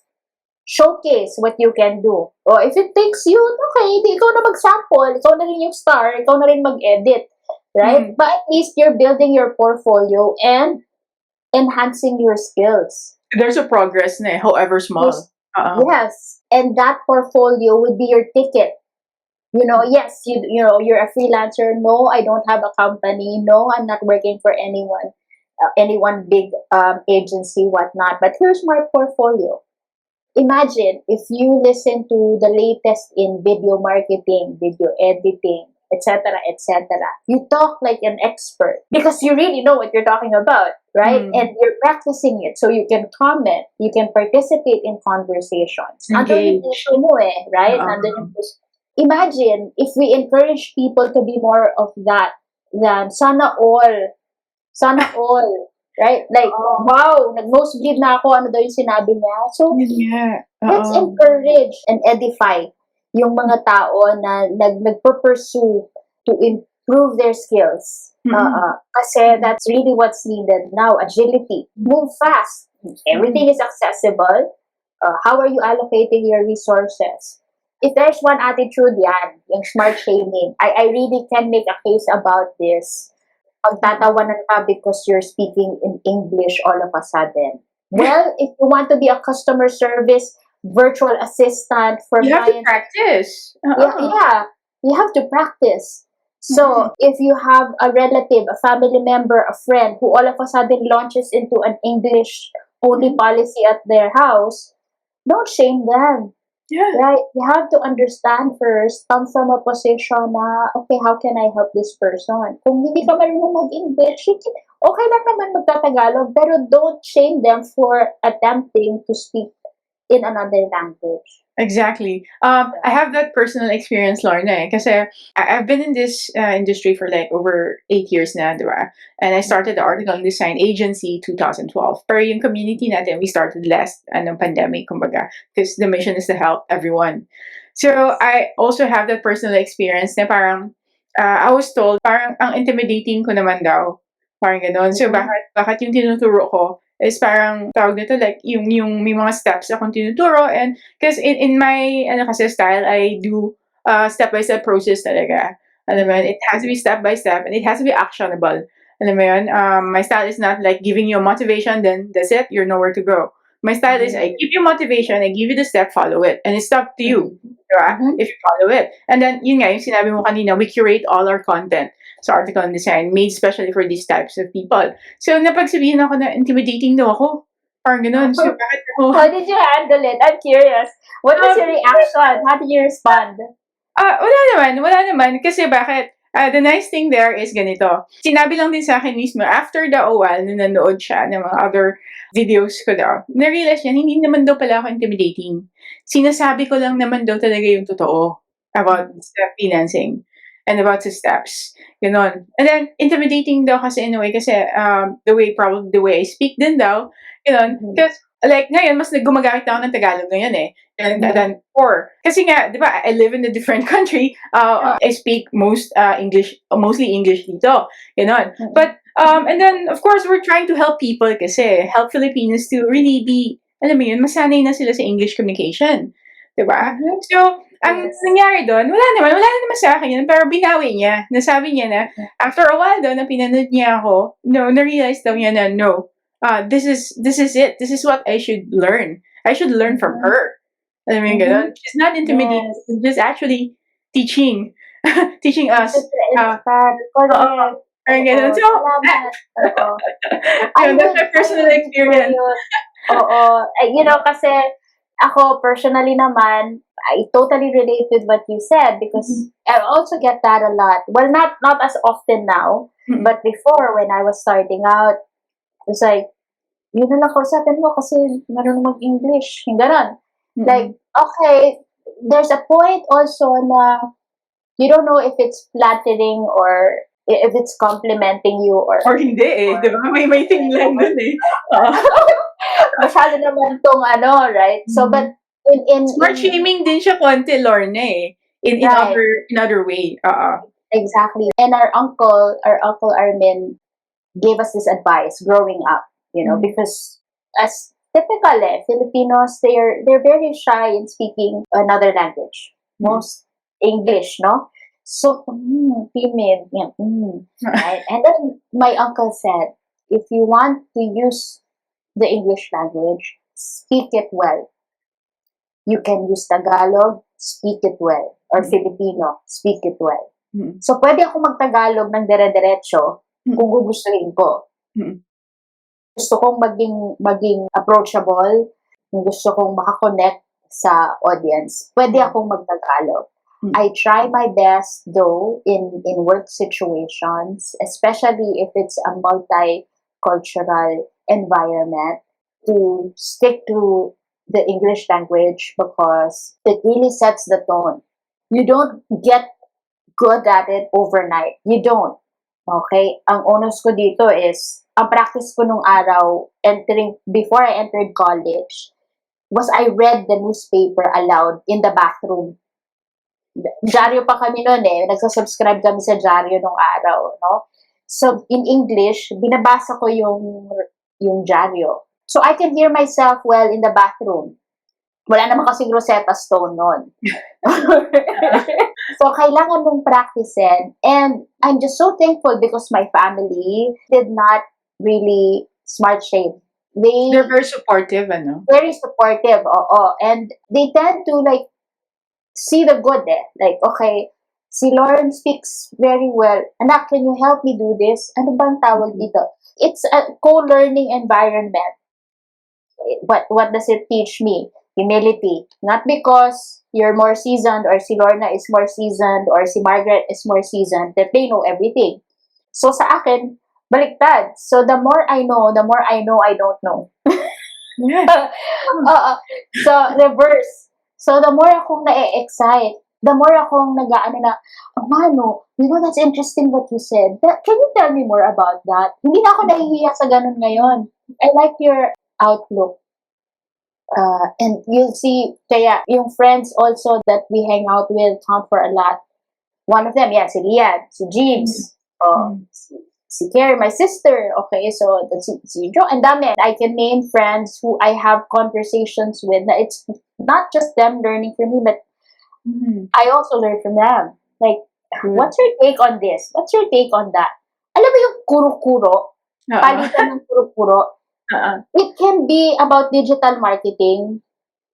Showcase what you can do. Or if it takes you, okay, ikaw na mag-sample, ikaw na rin yung star, ikaw na rin mag-edit, right? But at least you're building your portfolio and enhancing your skills. There's a progress na, however small. Yes, and that portfolio would be your ticket. Yes, you're a freelancer. No, I don't have a company. No, I'm not working for anyone big agency, whatnot. But here's my portfolio. Imagine if you listen to the latest in video marketing, video editing, etc., etc. You talk like an expert because you really know what you're talking about, right? Mm. And you're practicing it so you can comment, you can participate in conversations. Nandun yung Engage. puso mo right? Nandun yung Um, puso. Imagine if we encourage people to be more of that, then sana all, right? Like, Oo. wow, nag-nosebleed na ako, ano daw yung sinabi niya. So, Yun nga. let's Oo. encourage and edify yung mga tao na nagpo-pursue to improve their skills. Kasi that's really what's needed now. Agility. Move fast. Everything is accessible. How are you allocating your resources? If there's one attitude yan, yung smart shaming, I really can make a case about this. Pagtatawanan ka because you're speaking in English all of a sudden. Well, if you want to be a customer service virtual assistant for You have to clients, practice. yeah, you have to practice. So, if you have a relative, a family member, a friend who all of a sudden launches into an English only policy at their house, don't shame them. Yeah. Right? You have to understand first, come from a position na, okay, how can I help this person? Kung hindi ka marunong mag-English, okay lang naman magtatagalog, pero don't shame them for attempting to speak in another language. Exactly. I have that personal experience, Lorna, kasi I've been in this industry for like over 8 years na, di ba? And I started the article and design agency 2012. Pero yung community natin, we started last pandemic, kumbaga, because the mission is to help everyone. So I also have that personal experience na parang I was told parang ang intimidating ko naman daw. Parang gano'n. So bakit yung tinuturo ko is parang tawag nito like yung may mga steps akong tinuturo, and because in my kasi style, I do step by step process talaga. Alam mo yun, it has to be step by step and it has to be actionable. Alam mo yun, my style is not like giving you a motivation, then that's it, you're nowhere to go. My style is I give you motivation, I give you the step, follow it. And it's up to you, diba? If you follow it. And then, yun nga, yung sinabi mo kanina, we curate all our content sa article and design, made especially for these types of people. So, napagsabihin ako na intimidating daw ako. Parang ganun. So, bakit ako? How did you handle it? I'm curious. What was your reaction? How did you respond? Wala naman. Kasi bakit? The nice thing there is ganito. Sinabi lang din sa akin mismo, after the a while, nung nanood siya ng mga other videos ko daw, na-realize niya, hindi naman daw pala ako intimidating. Sinasabi ko lang naman daw talaga yung totoo about step financing and about the steps. Ganon. And then, intimidating daw kasi in a way, kasi the way I speak din daw, ganon. Because, like, ngayon, mas gumagamit na ako ng Tagalog ngayon than before. Kasi nga, di ba, I live in a different country. I speak mostly English dito. Ganon. But, and then, of course, we're trying to help people kasi help Filipinos to really be, alam mo yun, masanay na sila sa English communication. Di ba? So, ang nangyari doon, wala naman sa akin yun, pero binawi niya. Nasabi niya na, after a while daw, na pinanood niya ako, na-realize daw niya na, no, this is it. This is what I should learn. I should learn from her. Alam mo yung ganun? She's not intimidating. Yes. She's just actually teaching. Teaching us. Correct. Parang ganun. So, that's my personal experience. Oo. You know, kasi ako personally naman, I totally relate with what you said because I also get that a lot. Well, not as often now, but before when I was starting out, it's like, yun na lang kausapin mo kasi marunong mag-English. Yung ganon. Like, okay, there's a point also na you don't know if it's flattering or if it's complimenting you or hindi di ba? May tinglan dun masyado naman tong right? So, but in smart shaming din siya konti, Lorna in other way. Exactly. And our uncle Armin gave us this advice growing up, you know, because as typical Filipinos, they're very shy in speaking another language. Most English, no? So timid. Yeah, right? And then my uncle said, if you want to use the English language, speak it well. You can use Tagalog, speak it well. Or Filipino, speak it well. So, pwede ako mag-Tagalog ng dire-diretso kung gugustuhin ko. Gusto kong maging approachable, kung gusto kong makakonect sa audience, pwede akong mag-Tagalog. I try my best though in work situations, especially if it's a multicultural environment, to stick to the English language because it really sets the tone. You don't get good at it overnight. You don't. Okay? Ang onus ko dito is, ang practice ko nung araw, before I entered college, was I read the newspaper aloud in the bathroom. Dyaryo pa kami noon eh. Nagsasubscribe kami sa dyaryo nung araw, no? So, in English, binabasa ko yung dyaryo. So, I can hear myself well in the bathroom. Wala naman kasing Rosetta Stone noon. So, kailangan mong practicein. And I'm just so thankful because my family did not really smart shame. They're very supportive, ano? Very supportive, oo. And they tend to like see the good eh. Like, okay, si Lauren speaks very well. Anak, can you help me do this? Ano bang tawag dito? It's a co-learning environment. What does it teach me? Humility. Not because you're more seasoned or si Lorna is more seasoned or si Margaret is more seasoned that they know everything. So sa akin, baliktad. So the more I know I don't know. Yeah. So reverse. So the more akong na-excite, the more akong nag-aano na, oh, Mano, that's interesting what you said. Can you tell me more about that? Hindi na ako nahihiya sa ganun ngayon. I like your outlook. And you'll see, kaya yung friends also that we hang out with count for a lot. One of them, yeah, si Lian, si Jeeves, si Carrie, my sister. Okay, so si Joe, and dami. I can name friends who I have conversations with. It's not just them learning from me, but I also learn from them. Like, what's your take on this? What's your take on that? Alam mo yung kuro-kuro? Palitan ng kuro-kuro. It can be about digital marketing.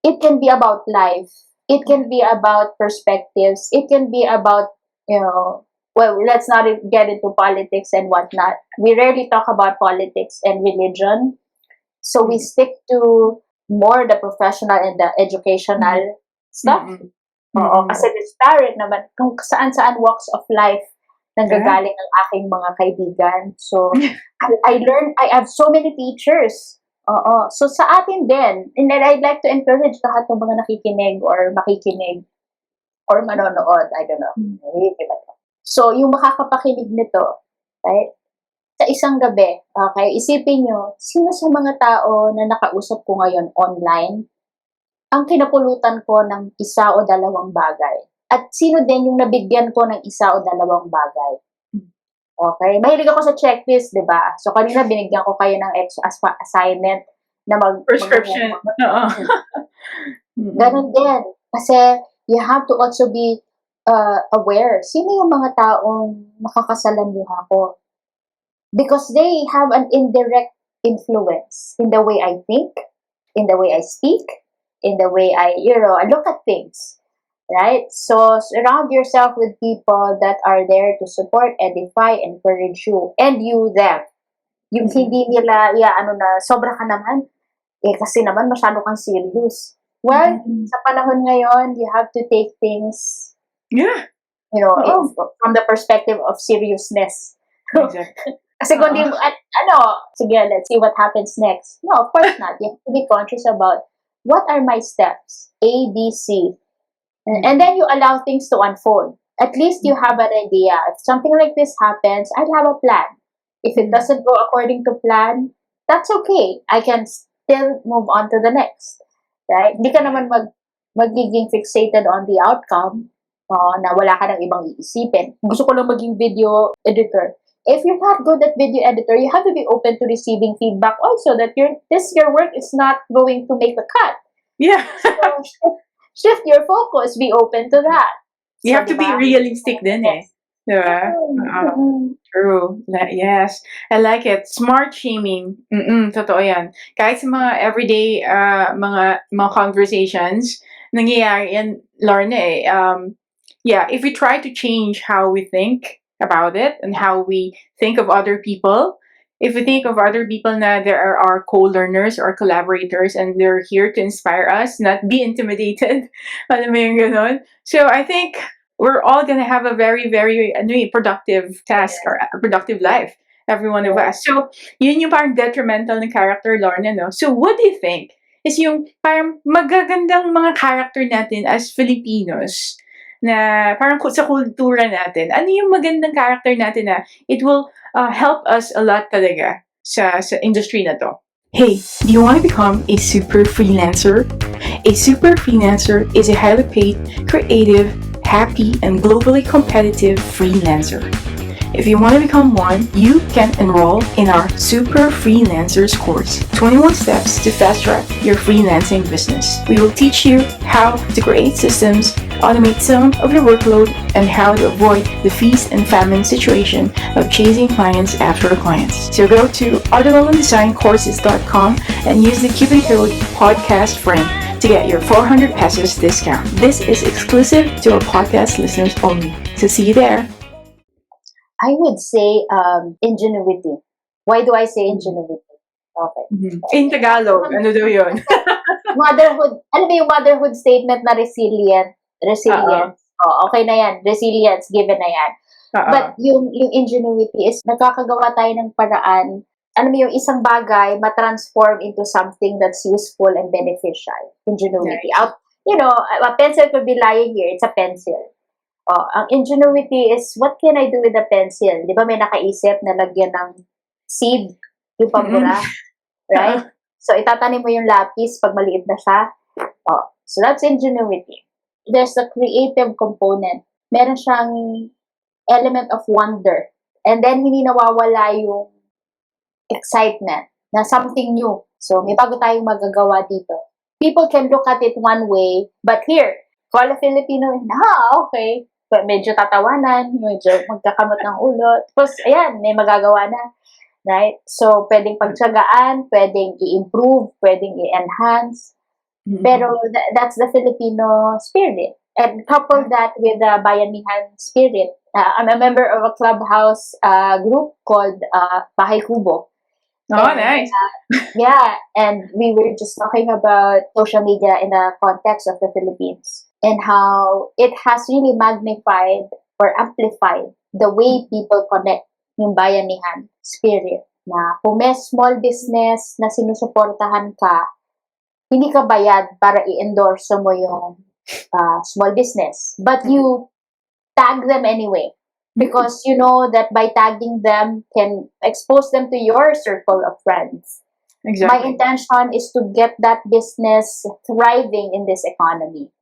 It can be about life. It can be about perspectives. It can be about, well, let's not get into politics and whatnot. We rarely talk about politics and religion. So we stick to more the professional and the educational stuff. Oo, kasi disparate naman kung saan-saan walks of life nanggagaling ang aking mga kaibigan. So, I have so many teachers. Oo. So, sa atin din, and then I'd like to encourage lahat ng mga nakikinig or makikinig or manonood. I don't know. So, yung makakapakinig nito, right? Sa isang gabi, okay, isipin nyo, sino sa mga tao na nakausap ko ngayon online ang kinapulutan ko ng isa o dalawang bagay? At sino din yung nabigyan ko ng isa o dalawang bagay? Okay? Mahilig ako sa checklist, di ba? So, kanina binigyan ko kayo ng assignment na prescription. Ganon din. Kasi, you have to also be aware. Sino yung mga taong makakasalamuha ko? Because they have an indirect influence in the way I think, in the way I speak, in the way I look at things. Right? So, surround yourself with people that are there to support, edify, encourage you. And you them. Yung hindi nila, sobra ka naman. Kasi naman, masyado kang serious. Well, sa panahon ngayon, you have to take things, from the perspective of seriousness. Exactly. Kasi kung di mo, sige, let's see what happens next. No, of course not. You have to be conscious about what are my steps, A, B, C. And then you allow things to unfold. At least you have an idea. If something like this happens, I'd have a plan. If it doesn't go according to plan, that's okay. I can still move on to the next. Right? Hindi ka naman magiging fixated on the outcome na wala ka ng ibang iisipin. Gusto ko lang maging video editor. If you're not good at video editor, you have to be open to receiving feedback also that your work is not going to make the cut. Yeah. So, shift your focus, be open to that. You have to be realistic then eh. Diba? True. Yes. I like it. Smart shaming. Totoo yan. Kahit sa mga everyday mga conversations, nangyayari yan, Lorna eh. If we try to change how we think about it and how we think of other people, if we think of other people na there are our co-learners or collaborators and they're here to inspire us, not be intimidated. Alam mo yung ganon? So I think we're all gonna have a very, very productive task or a productive life. Every one of us. So, yun yung parang detrimental ng character, Lorna, no? So, what do you think is yung parang magagandang mga character natin as Filipinos na parang sa kultura natin? Ano yung magandang character natin na it will help us a lot talaga sa industry na to? Hey, do you want to become a super freelancer? A super freelancer is a highly paid, creative, happy, and globally competitive freelancer. If you want to become one, you can enroll in our Super Freelancers course, 21 Steps to Fast Track Your Freelancing Business. We will teach you how to create systems, automate some of your workload, and how to avoid the feast and famine situation of chasing clients after clients. So go to artificialdesigncourses.com and use the coupon code PODCASTFRIEND to get your 400 pesos discount. This is exclusive to our podcast listeners only. So see you there. I would say ingenuity. Why do I say ingenuity? Okay. In Tagalog, ano daw yun? Motherhood, ano ba yung motherhood statement na resilient? Resilience. Oh, okay na yan. Resilience, given na yan. But yung ingenuity is nakakagawa tayo ng paraan, ano mo yung isang bagay ma-transform into something that's useful and beneficial. Ingenuity. Nice. A pencil could be lying here. It's a pencil. Ang ingenuity is, what can I do with a pencil? Di ba may nakaisip na lagyan ng seed, yung pambura? Right? So, itatanim mo yung lapis pag maliit na siya. So, that's ingenuity. There's a creative component. Meron siyang element of wonder. And then, hindi nawawala yung excitement na something new. So, may bago tayong magagawa dito. People can look at it one way, but here, call a Filipino, okay. But medyo tatawanan, medyo magkakamot ng ulo. Tapos, ayan, may magagawa na. Right? So, pwedeng pagtsagaan, pwedeng i-improve, pwedeng i-enhance. Pero that's the Filipino spirit. And couple that with the bayanihan spirit. I'm a member of a clubhouse group called Bahay Kubo. Nice. And we were just talking about social media in the context of the Philippines and how it has really magnified or amplified the way people connect yung bayanihan spirit na kung may small business na sinusuportahan ka, hindi ka bayad para i-endorse mo yung small business. But you tag them anyway. Because you know that by tagging them can expose them to your circle of friends. Exactly. My intention is to get that business thriving in this economy.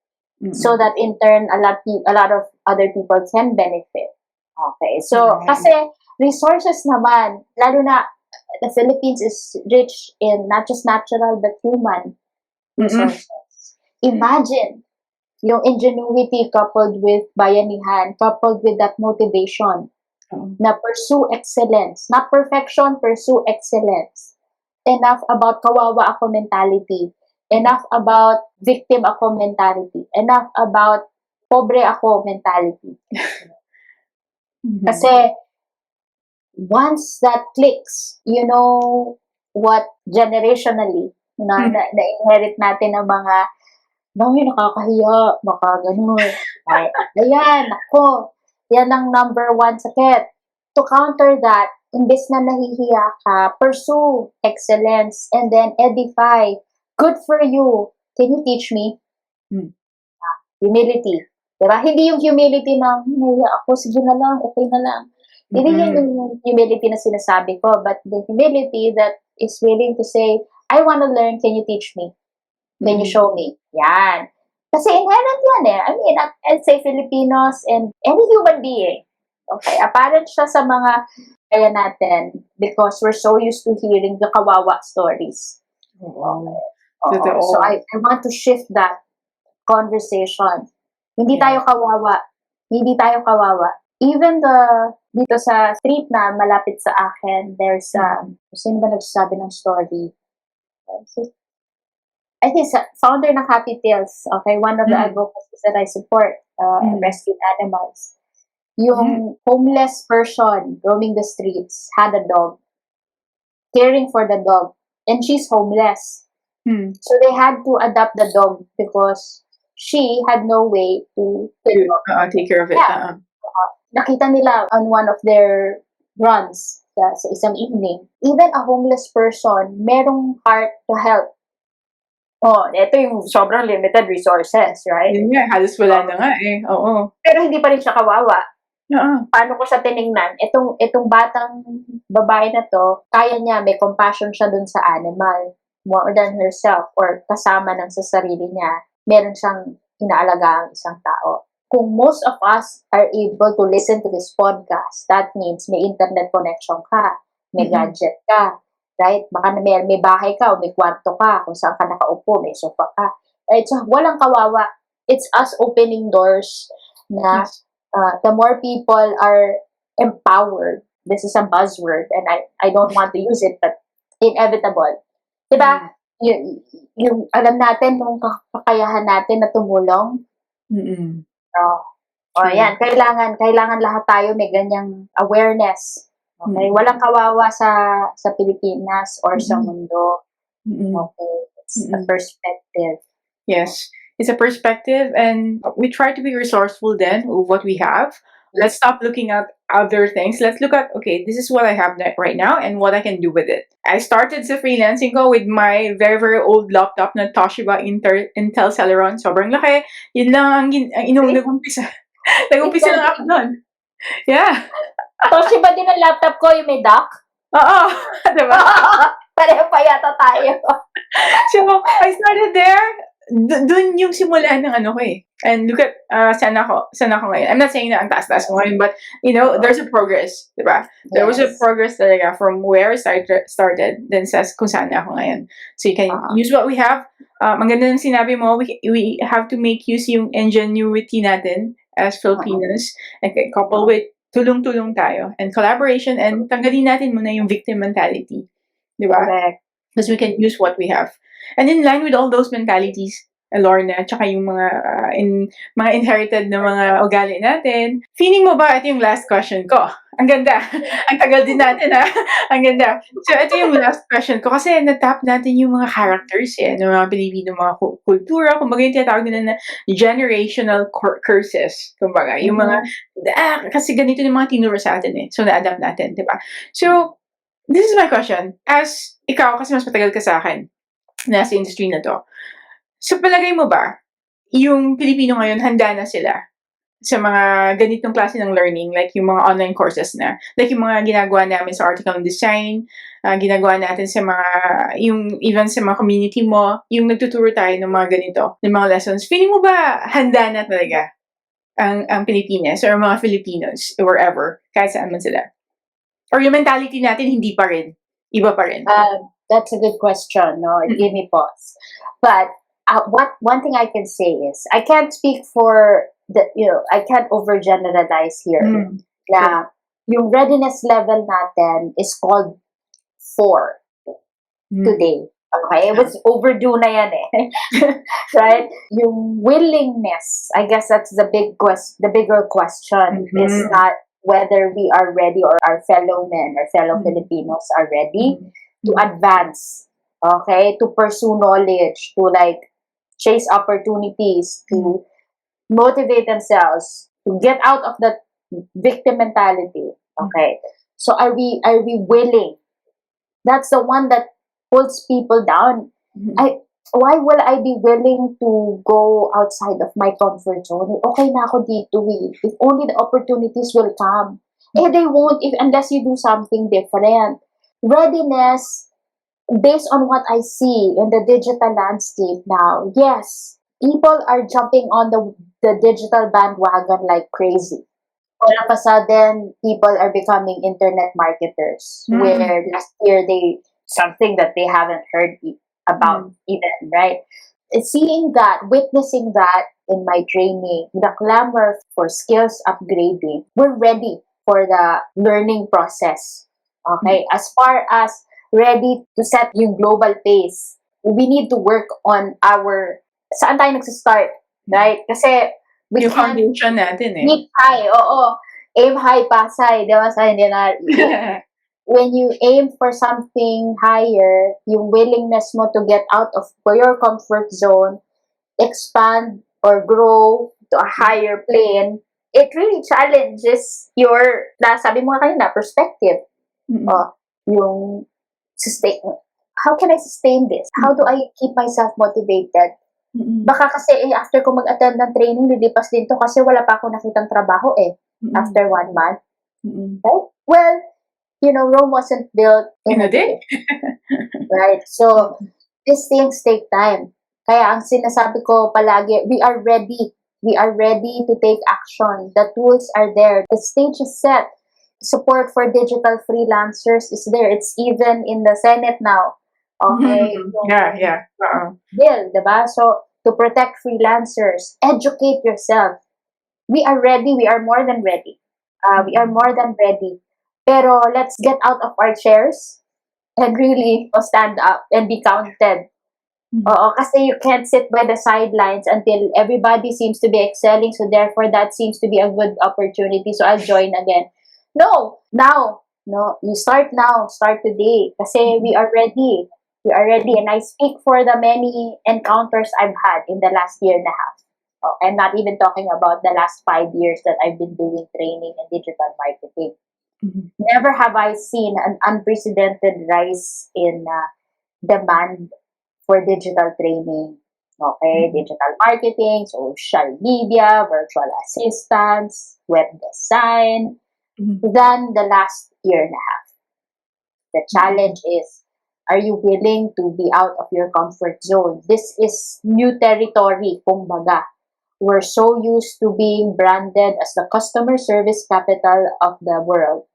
So that in turn, a lot of other people can benefit. Okay. So, kasi resources naman, lalo na the Philippines is rich in not just natural but human resources. Imagine yung ingenuity coupled with bayanihan, coupled with that motivation na pursue excellence. Not perfection, pursue excellence. Enough about kawawa ako mentality. Enough about victim ako mentality. Enough about pobre ako mentality. Kasi once that clicks, you know what generationally, na-inherit natin ng mga nakakahiya, baka gano'n. Ayan, ako. Yan ang number one sakit. To counter that, imbes na nahihiya ka, pursue excellence and then edify. Good for you. Can you teach me? Humility. Diba? Hindi yung humility na, nahiya ako, sige na lang, okay na lang. Hindi yung humility na sinasabi ko, but the humility that is willing to say, I want to learn, can you teach me? Can you show me? Yan. Kasi inherent yan eh. I mean, I'd say Filipinos and any human being. Okay, apparent siya sa mga kaya natin because we're so used to hearing the kawawa stories. So I want to shift that conversation. Hindi tayo kawawa. Hindi tayo kawawa. Even dito sa street na malapit sa akin, there's sino ba nagsasabi ng story? I think founder ng Happy Tales, okay, one of the advocacies that I support, rescued animals. Yung homeless person roaming the streets had a dog, caring for the dog, and she's homeless. So they had to adopt the dog because she had no way to Take care of it. yeah, nakita nila on one of their runs sa isang evening, even a homeless person, merong heart to help. Oh, ito yung sobrang limited resources, right? Yun nga, halos wala na nga eh. Oo. Pero hindi pa rin siya kawawa. Oo. Paano ko siya tiningnan? Itong batang babae na to, kaya niya, may compassion siya dun sa animal more than herself or kasama ng sa sarili niya. Meron siyang inaalagaan isang tao. Kung most of us are able to listen to this podcast, that means may internet connection ka, may gadget ka, right? Baka may bahay ka o may kwarto ka, kung saan ka nakaupo, may sofa ka. Right? So, walang kawawa. It's us opening doors na the more people are empowered. This is a buzzword and I don't want to use it, but inevitable. Diba? Yung alam natin nung kakayahan natin na tumulong. Yan. Kailangan lahat tayo may ganyang awareness. Okay? Walang kawawa sa Pilipinas or sa mundo. Okay? It's a perspective. Yes. It's a perspective, and we try to be resourceful then with what we have. Let's stop looking at other things. Let's look at, okay, this is what I have right now and what I can do with it. I started sa freelancing ko with my very, very old laptop na Toshiba Intel Celeron. Sobrang laki. Yun lang ang nag-umpisa. Nag-umpisa lang ako nun. Yeah. Toshiba din ang laptop ko, yung may dock. Oo. Diba? Pareho pa yata tayo. So, I started there. Doon yung simula ng ano ko eh. And look at saan ako ngayon. I'm not saying na ang taas-taas ko ngayon, but there's a progress, diba? There was a progress talaga from where I started then sa kung saan ako ngayon. So you can use what we have. Ang ganda ng sinabi mo, we have to make use yung ingenuity natin as Filipinos and couple with tulong-tulong tayo and collaboration and tanggalin natin muna yung victim mentality. Diba? Correct. Because we can use what we have. And in line with all those mentalities, Lorna, tsaka yung mga inherited na mga ugali natin, feeling mo ba, ito yung last question ko. Ang ganda. Ang tagal din natin, ha? Ang ganda. So, ito yung last question ko. Kasi natap natin yung mga characters, ng mga Pilipino, mga kultura. Kumbaga yung tinatawag nila na generational curses. Kumbaga, yung mga, kasi ganito yung mga tinuro sa atin, So, na-adapt natin, di ba? So, this is my question. As ikaw, kasi mas matagal ka sa akin, nasa industry na to. So, palagay mo ba, yung Pilipino ngayon, handa na sila sa mga ganitong klase ng learning, like yung mga online courses na, like yung mga ginagawa namin sa article design, ginagawa natin sa mga, even sa mga community mo, yung nagtuturo tayo ng mga ganito, ng mga lessons. Feeling mo ba handa na talaga ang Pilipinas or mga Filipinos, wherever, kahit saan man sila? Or yung mentality natin, hindi pa rin. Iba pa rin. That's a good question. No, give me pause. But one thing I can say is I can't speak for I can't overgeneralize here. Na yung readiness level natin is called 4 today. Okay, it was overdue na yan right? Yung willingness, I guess that's the bigger question is not whether we are ready or our fellow men or fellow Filipinos are ready to advance, okay, to pursue knowledge, to chase opportunities, to motivate themselves, to get out of that victim mentality. Okay, so are we willing? That's the one that pulls people down. Why will I be willing to go outside of my comfort zone? Okay na ako dito if only the opportunities will come. They won't unless you do something different. Readiness, based on what I see in the digital landscape now, yes, people are jumping on the digital bandwagon like crazy. All of a sudden, people are becoming internet marketers, where last year something that they haven't heard about even, right? Seeing that, witnessing that in my training, the clamor for skills upgrading, we're ready for the learning process. Okay? As far as ready to set yung global pace, we need to work on saan tayo nagsistart, right? Kasi we yung can't foundation natin meet high, aim high, pass high, di ba? When you aim for something higher, yung willingness mo to get out of your comfort zone, expand or grow to a higher plane, it really challenges your, sabi mo kanina, perspective. Yung sustain, how can I sustain this? How do I keep myself motivated? Baka kasi after ko mag-attend ng training, lilipas din to kasi wala pa ako nakitang trabaho after 1 month. Right? Well, Rome wasn't built in a day. Right? So, these things take time. Kaya ang sinasabi ko palagi, we are ready. We are ready to take action. The tools are there. The stage is set. Support for digital freelancers is there. It's even in the Senate now. Okay? So, Yeah. bill, diba? So, to protect freelancers, educate yourself. We are ready. We are more than ready. We are more than ready. Pero let's get out of our chairs and really stand up and be counted. Oo, kasi you can't sit by the sidelines until everybody seems to be excelling, so therefore that seems to be a good opportunity, so I'll join again. No, now. No, you start now, start today. Kasi we are ready. We are ready, and I speak for the many encounters I've had in the last year and a half. Oh, I'm not even talking about the last 5 years that I've been doing training and digital marketing. Never have I seen an unprecedented rise in demand for digital training. Okay, digital marketing, social media, virtual assistants, web design, than the last year and a half. The challenge is, are you willing to be out of your comfort zone? This is new territory, kumbaga. We're so used to being branded as the customer service capital of the world,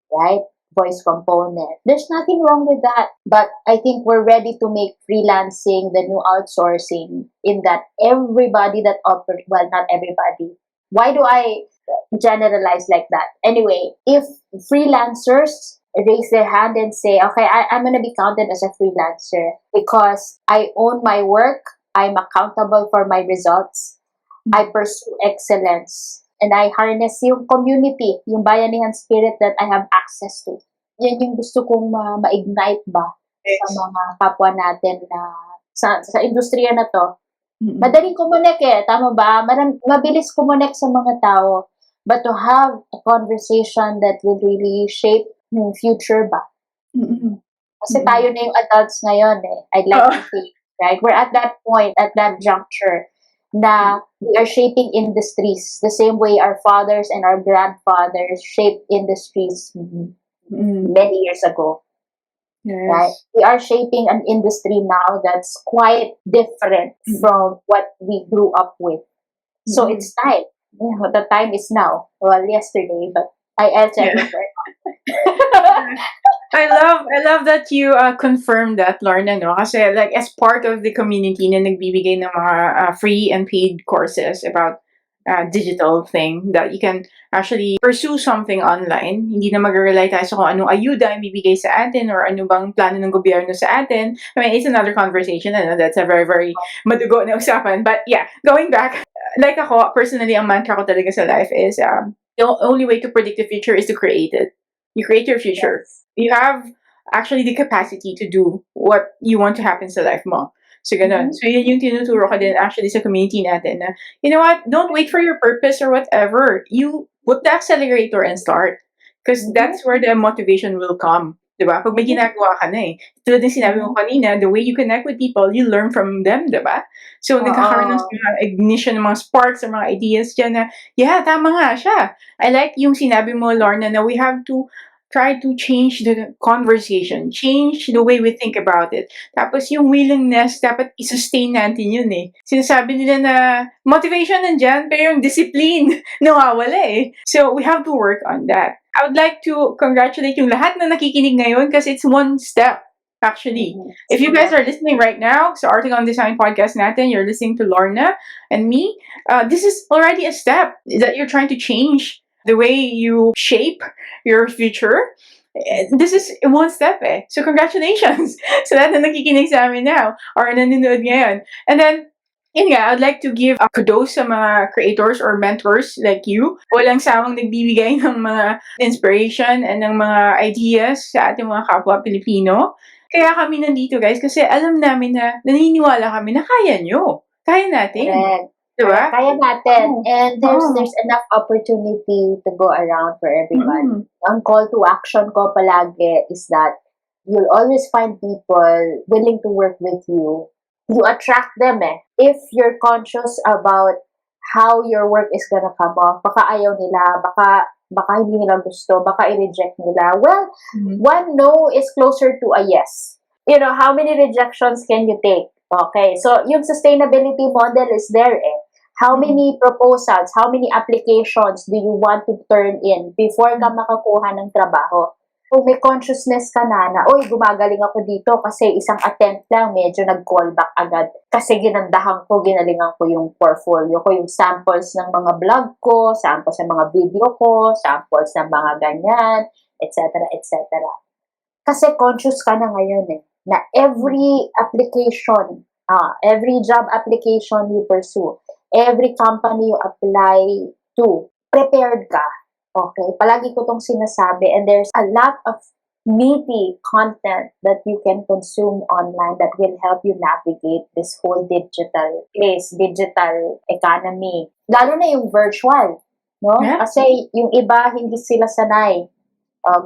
right? Voice component. There's nothing wrong with that. But I think we're ready to make freelancing the new outsourcing, in that everybody that operates, well, not everybody. Why do I generalize like that? Anyway, if freelancers raise their hand and say, okay, I'm going to be counted as a freelancer because I own my work, I'm accountable for my results, I pursue excellence, and I harness yung community, yung bayanihan spirit that I have access to. Yan yung gusto kong ma-ignite ba sa mga kapwa natin na sa industriya na to. Madaling kumonek tama ba? Mabilis kumonek sa mga tao. But to have a conversation that will really shape yung future ba? Kasi tayo na yung adults ngayon I'd like to think, right? We're at that point, at that juncture, na we are shaping industries the same way our fathers and our grandfathers shaped industries many years ago. Yes. Right? We are shaping an industry now that's quite different from what we grew up with. So it's time. The time is now. Well, yesterday, but I'll check it first. I love that you confirmed that, Lorna, no? Kasi like as part of the community na nagbibigay ng mga free and paid courses about digital thing, that you can actually pursue something online. Hindi na mag-rely tayo sa kung anong ayuda ang bibigay sa atin or ano bang plano ng gobyerno sa atin. I mean, it's another conversation. That's a very, very madugo na usapan. But yeah, going back, like ako, personally, ang mantra ko talaga sa life is the only way to predict the future is to create it. You create your future. Yes. You have actually the capacity to do what you want to happen sa life mo. So, ganun. So, yun yung tinuturo ko din actually sa community natin na, you know what, don't wait for your purpose or whatever. You put the accelerator and start. Because that's where the motivation will come. Diba? Pag may ginagawa ka na Tulad ng sinabi mo kanina, the way you connect with people, you learn from them, diba? So, nagkakaroon ng mga ignition, ng mga sparks, ng mga ideas dyan na, yeah, tama nga siya. I like yung sinabi mo, Lorna, na we have to try to change the conversation, change the way we think about it. Tapos yung willingness, dapat i-sustain natin yun Sinasabi nila na motivation nandyan, pero yung discipline, nawawala So we have to work on that. I would like to congratulate yung lahat na nakikinig ngayon kasi it's one step. Actually, if you guys are listening right now, so Arting on Design podcast natin, you're listening to Lorna and me, this is already a step that you're trying to change the way you shape your future. This is one step So congratulations sa lahat na nakikinig sa amin now or nanonood ngayon. And then, yun nga, I'd like to give kudos sa mga creators or mentors like you. Walang sawang nagbibigay ng mga inspiration and ng mga ideas sa ating mga kapwa Pilipino. Kaya kami nandito guys kasi alam namin na naniniwala kami na kaya nyo. Kaya natin. Correct. Diba? Kaya natin. Oo. And Oo. there's enough opportunity to go around for everyone. Mm. Ang call to action ko palagi is that you'll always find people willing to work with you. You attract them eh. If you're conscious about how your work is gonna come off, baka ayaw nila, baka hindi nila gusto, baka i-reject nila. Well, Mhm. one no is closer to a yes. You know, how many rejections can you take? Okay, so yung sustainability model is there eh. How many proposals, how many applications do you want to turn in before ka makakuha ng trabaho? Kung may consciousness ka na, oy, gumagaling ako dito kasi isang attempt lang, medyo nag-call back agad. Kasi ginandahan ko, ginalingan ko yung portfolio ko, yung samples ng mga blog ko, samples ng mga video ko, samples ng mga ganyan, etc., etc. Kasi conscious ka na ngayon eh, na every application, every job application you pursue, every company you apply to, prepared ka. Okay? Palagi ko tong sinasabi, and there's a lot of meaty content that you can consume online that will help you navigate this whole digital place, digital economy. Lalo na yung virtual, no? Yeah. Kasi yung iba hindi sila sanay.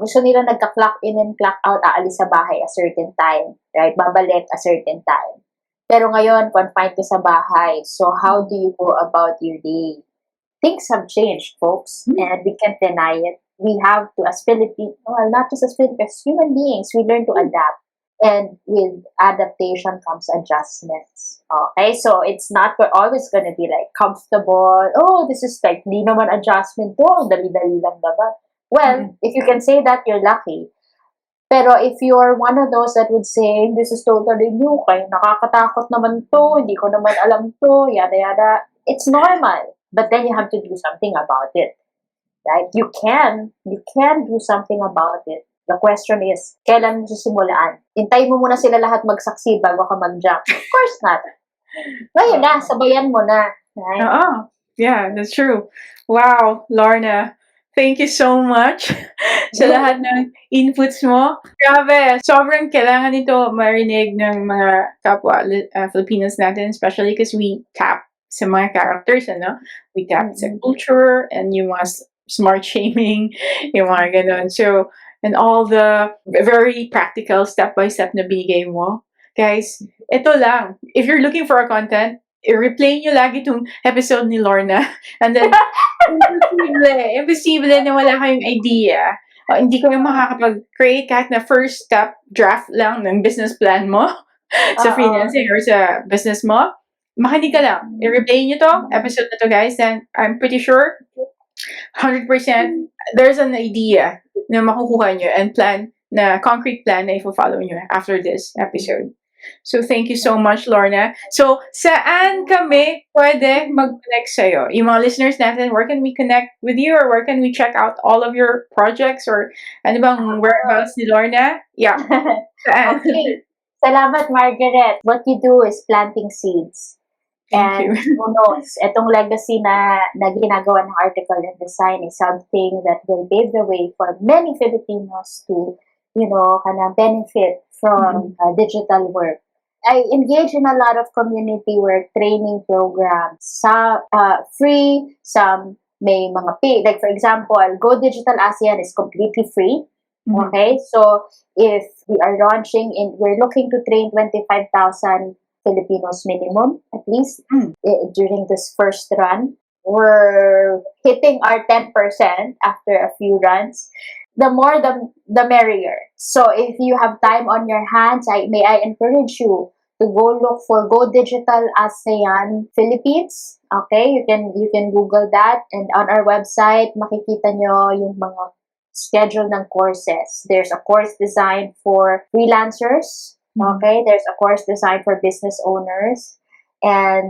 Gusto nila nagka-clock in and clock out, aalis sa bahay a certain time, right? Babalik a certain time. Pero ngayon, confined ka sa bahay. So how do you go about your day? Things have changed, folks, and we can't deny it. We have to, as Filipinos, well, not just as Filipinos, as human beings, we learn to adapt. And with adaptation comes adjustments. Okay, so it's not always going to be like comfortable. Oh, this is like, di naman adjustment to. Dali-dali lang naman. Well, if you can say that, you're lucky. Pero if you're one of those that would say, this is totally new, kaya nakakatakot naman to, hindi ko naman alam to, yada yada, it's normal. But then you have to do something about it. Right? You can do something about it. The question is, kailan mo sisimulaan? Hintayin mo muna sila lahat mag-succeed bago ka mag-jump. Of course not. Ngayon na, sabayan mo na. Right? Yeah, that's true. Wow, Lorna, thank you so much sa lahat ng inputs mo. Grabe, sobrang kailangan nito marinig ng mga kapwa Filipinos natin, especially because we tap sa mga characters, ano? We tap sa culture and yung mga smart shaming, yung mga ganon. So, and all the very practical step-by-step na binigay mo. Guys, ito lang. If you're looking for a content, i-replay nyo lagi itong episode ni Lorna. And then, imposible na wala kayong idea. Hindi kayo makakapag-create kahit na first step draft lang ng business plan mo sa freelancing or sa business mo. Makinig ka lang. I-replay nyo to, episode na to, guys. And I'm pretty sure 100% there's an idea na makukuha nyo and plan na concrete plan na i-follow nyo after this episode. So, thank you so much, Lorna. So, saan kami pwede mag-connect sa'yo? Yung mga listeners natin, where can we connect with you or where can we check out all of your projects or ano bang whereabouts ni Lorna? Yeah. Saan? Okay. Salamat, Margaret. What you do is planting seeds. Thank And you. who knows, itong legacy na ginagawa ng article and design is something that will pave the way for many Filipinos to, kanang benefit from digital work. I engage in a lot of community work, training programs, some free, some may mga paid. Like for example, Go Digital ASEAN is completely free. Okay, so if we are we're looking to train 25,000 Filipinos minimum, at least, during this first run. We're hitting our 10% after a few runs. The more, the merrier. So if you have time on your hands, may I encourage you to go look for Go Digital ASEAN Philippines. Okay, you can Google that, and on our website, makikita nyo yung mga schedule ng courses. There's a course designed for freelancers. Okay, there's a course designed for business owners, and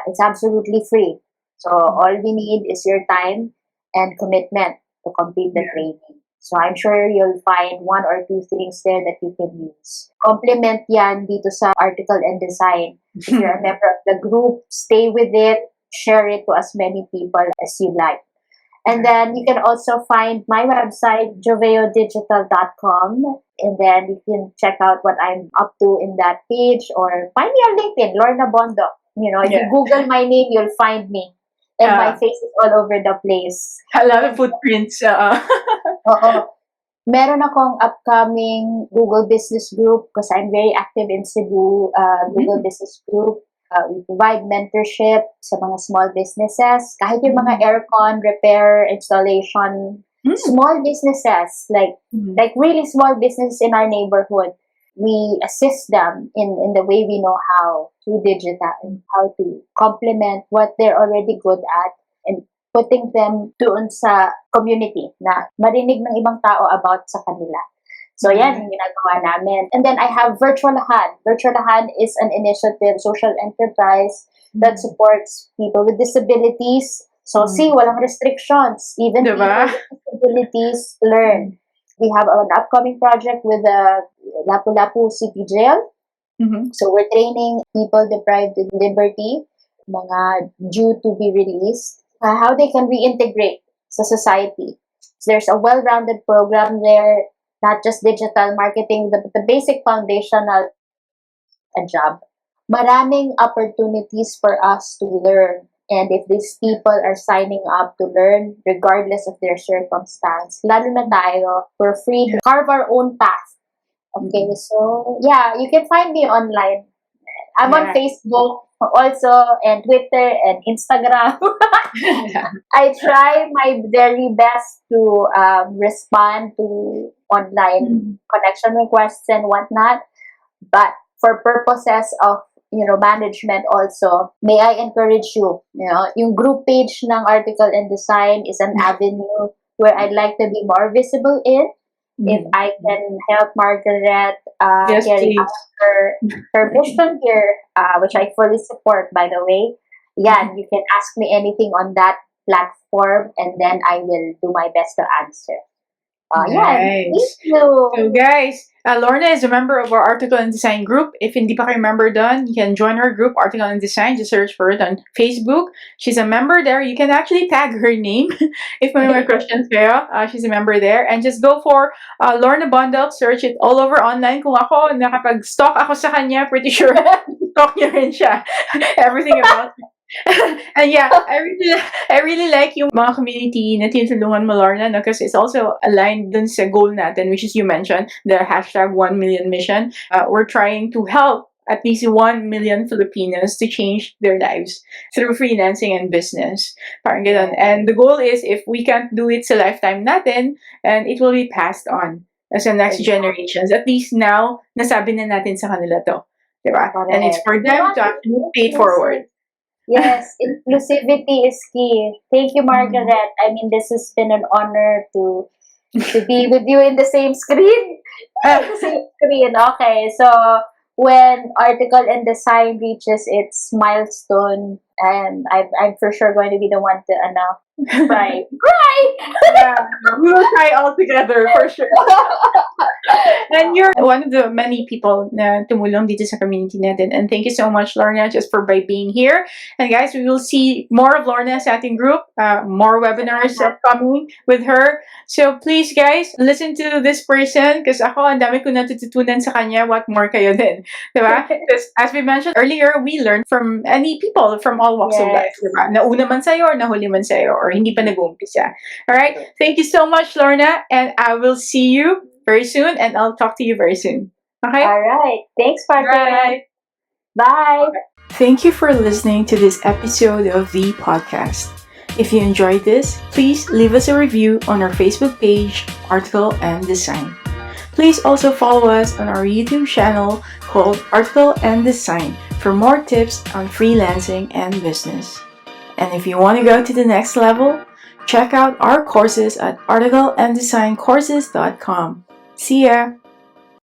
it's absolutely free. So all we need is your time and commitment to complete the training. So I'm sure you'll find one or two things there that you can use. Complement yan dito sa article and design. If you're a member of the group, stay with it, share it to as many people as you like. And then you can also find my website, joveodigital.com. And then you can check out what I'm up to in that page, or find me on LinkedIn, Lorna Bondoc. If you Yeah. Google my name, you'll find me. And my Uh, face is all over the place. a lot of footprints. Oo. Meron akong upcoming Google Business Group because I'm very active in Cebu Google Business Group. We provide mentorship sa mga small businesses. Kahit yung mga aircon, repair, installation, small businesses, like really small businesses in our neighborhood. We assist them in the way we know how through digital, how to complement what they're already good at and putting them doon sa community na marinig ng ibang tao about sa kanila. So yan yung ginagawa namin. And then I have Virtualahan. Virtualahan is an initiative, social enterprise that supports people with disabilities. So see, walang restrictions. Even people Diba? with disabilities learn. We have an upcoming project with the Lapu-Lapu City Jail. So we're training people deprived of liberty, mga due to be released, how they can reintegrate sa society. So there's a well-rounded program there, not just digital marketing, the basic foundational job. Maraming opportunities for us to learn. And if these people are signing up to learn, regardless of their circumstance, lalo na tayo, we're free to carve our own path. Okay, so yeah, you can find me online. I'm on Facebook also, and Twitter, and Instagram. I try my very best to respond to online connection requests and whatnot. But for purposes of management also, may I encourage you, yung group page ng Article and Design is an avenue where I'd like to be more visible in. If I can help Margaret Yes, carry please. out her mission here, which I fully support, by the way, you can ask me anything on that platform, and then I will do my best to answer. Thank Nice. you. So guys, Lorna is a member of our Article and Design group. If hindi pa kayo member done, you can join our group, Article and Design. Just search for it on Facebook. She's a member there. You can actually tag her name if may mga questions kayo. She's a member there. And just go for Lorna Bondoc. Search it all over online. Kung ako, nakapag-stalk ako sa kanya, pretty sure stalk niya rin siya. Everything about and yeah, I really like yung mga community na tinutulungan mo, Lorna, no? Because it's also aligned dun sa goal natin, which is you mentioned, the hashtag 1 million mission. We're trying to help at least 1 million Filipinos to change their lives through freelancing and business. Parang ganun. And the goal is, if we can't do it sa lifetime natin, and it will be passed on as the next generations. At least now, nasabi na natin sa kanila to. Diba? And it's for them to actually pay it forward. Yes, inclusivity is key. Thank you, Margaret. I mean, this has been an honor to be with you in the same screen. Okay, so when Article and Design reaches its milestone, I'm for sure going to be the one to cry. Yeah, we will try all together for sure. And you're one of the many people na tumulong dito sa community natin. And thank you so much, Lorna, just for by being here. And guys, we will see more of Lorna sa ating group, more webinars coming with her. So please, guys, listen to this person because ako, ang dami ko natututunan sa kanya. What more kayo din? Diba? Because as we mentioned earlier, we learn from any people from all walks of life. Diba? Nauna man sa'yo or nahuli man sa'yo or hindi pa nag-uumpisa. All right? Thank you so much, Lorna. And I will see you very soon, and I'll talk to you very soon. Okay? All right. Thanks, Margaret. Bye. Bye. Thank you for listening to this episode of the podcast. If you enjoyed this, please leave us a review on our Facebook page, Article and Design. Please also follow us on our YouTube channel called Article and Design for more tips on freelancing and business. And if you want to go to the next level, check out our courses at articleanddesigncourses.com. See ya!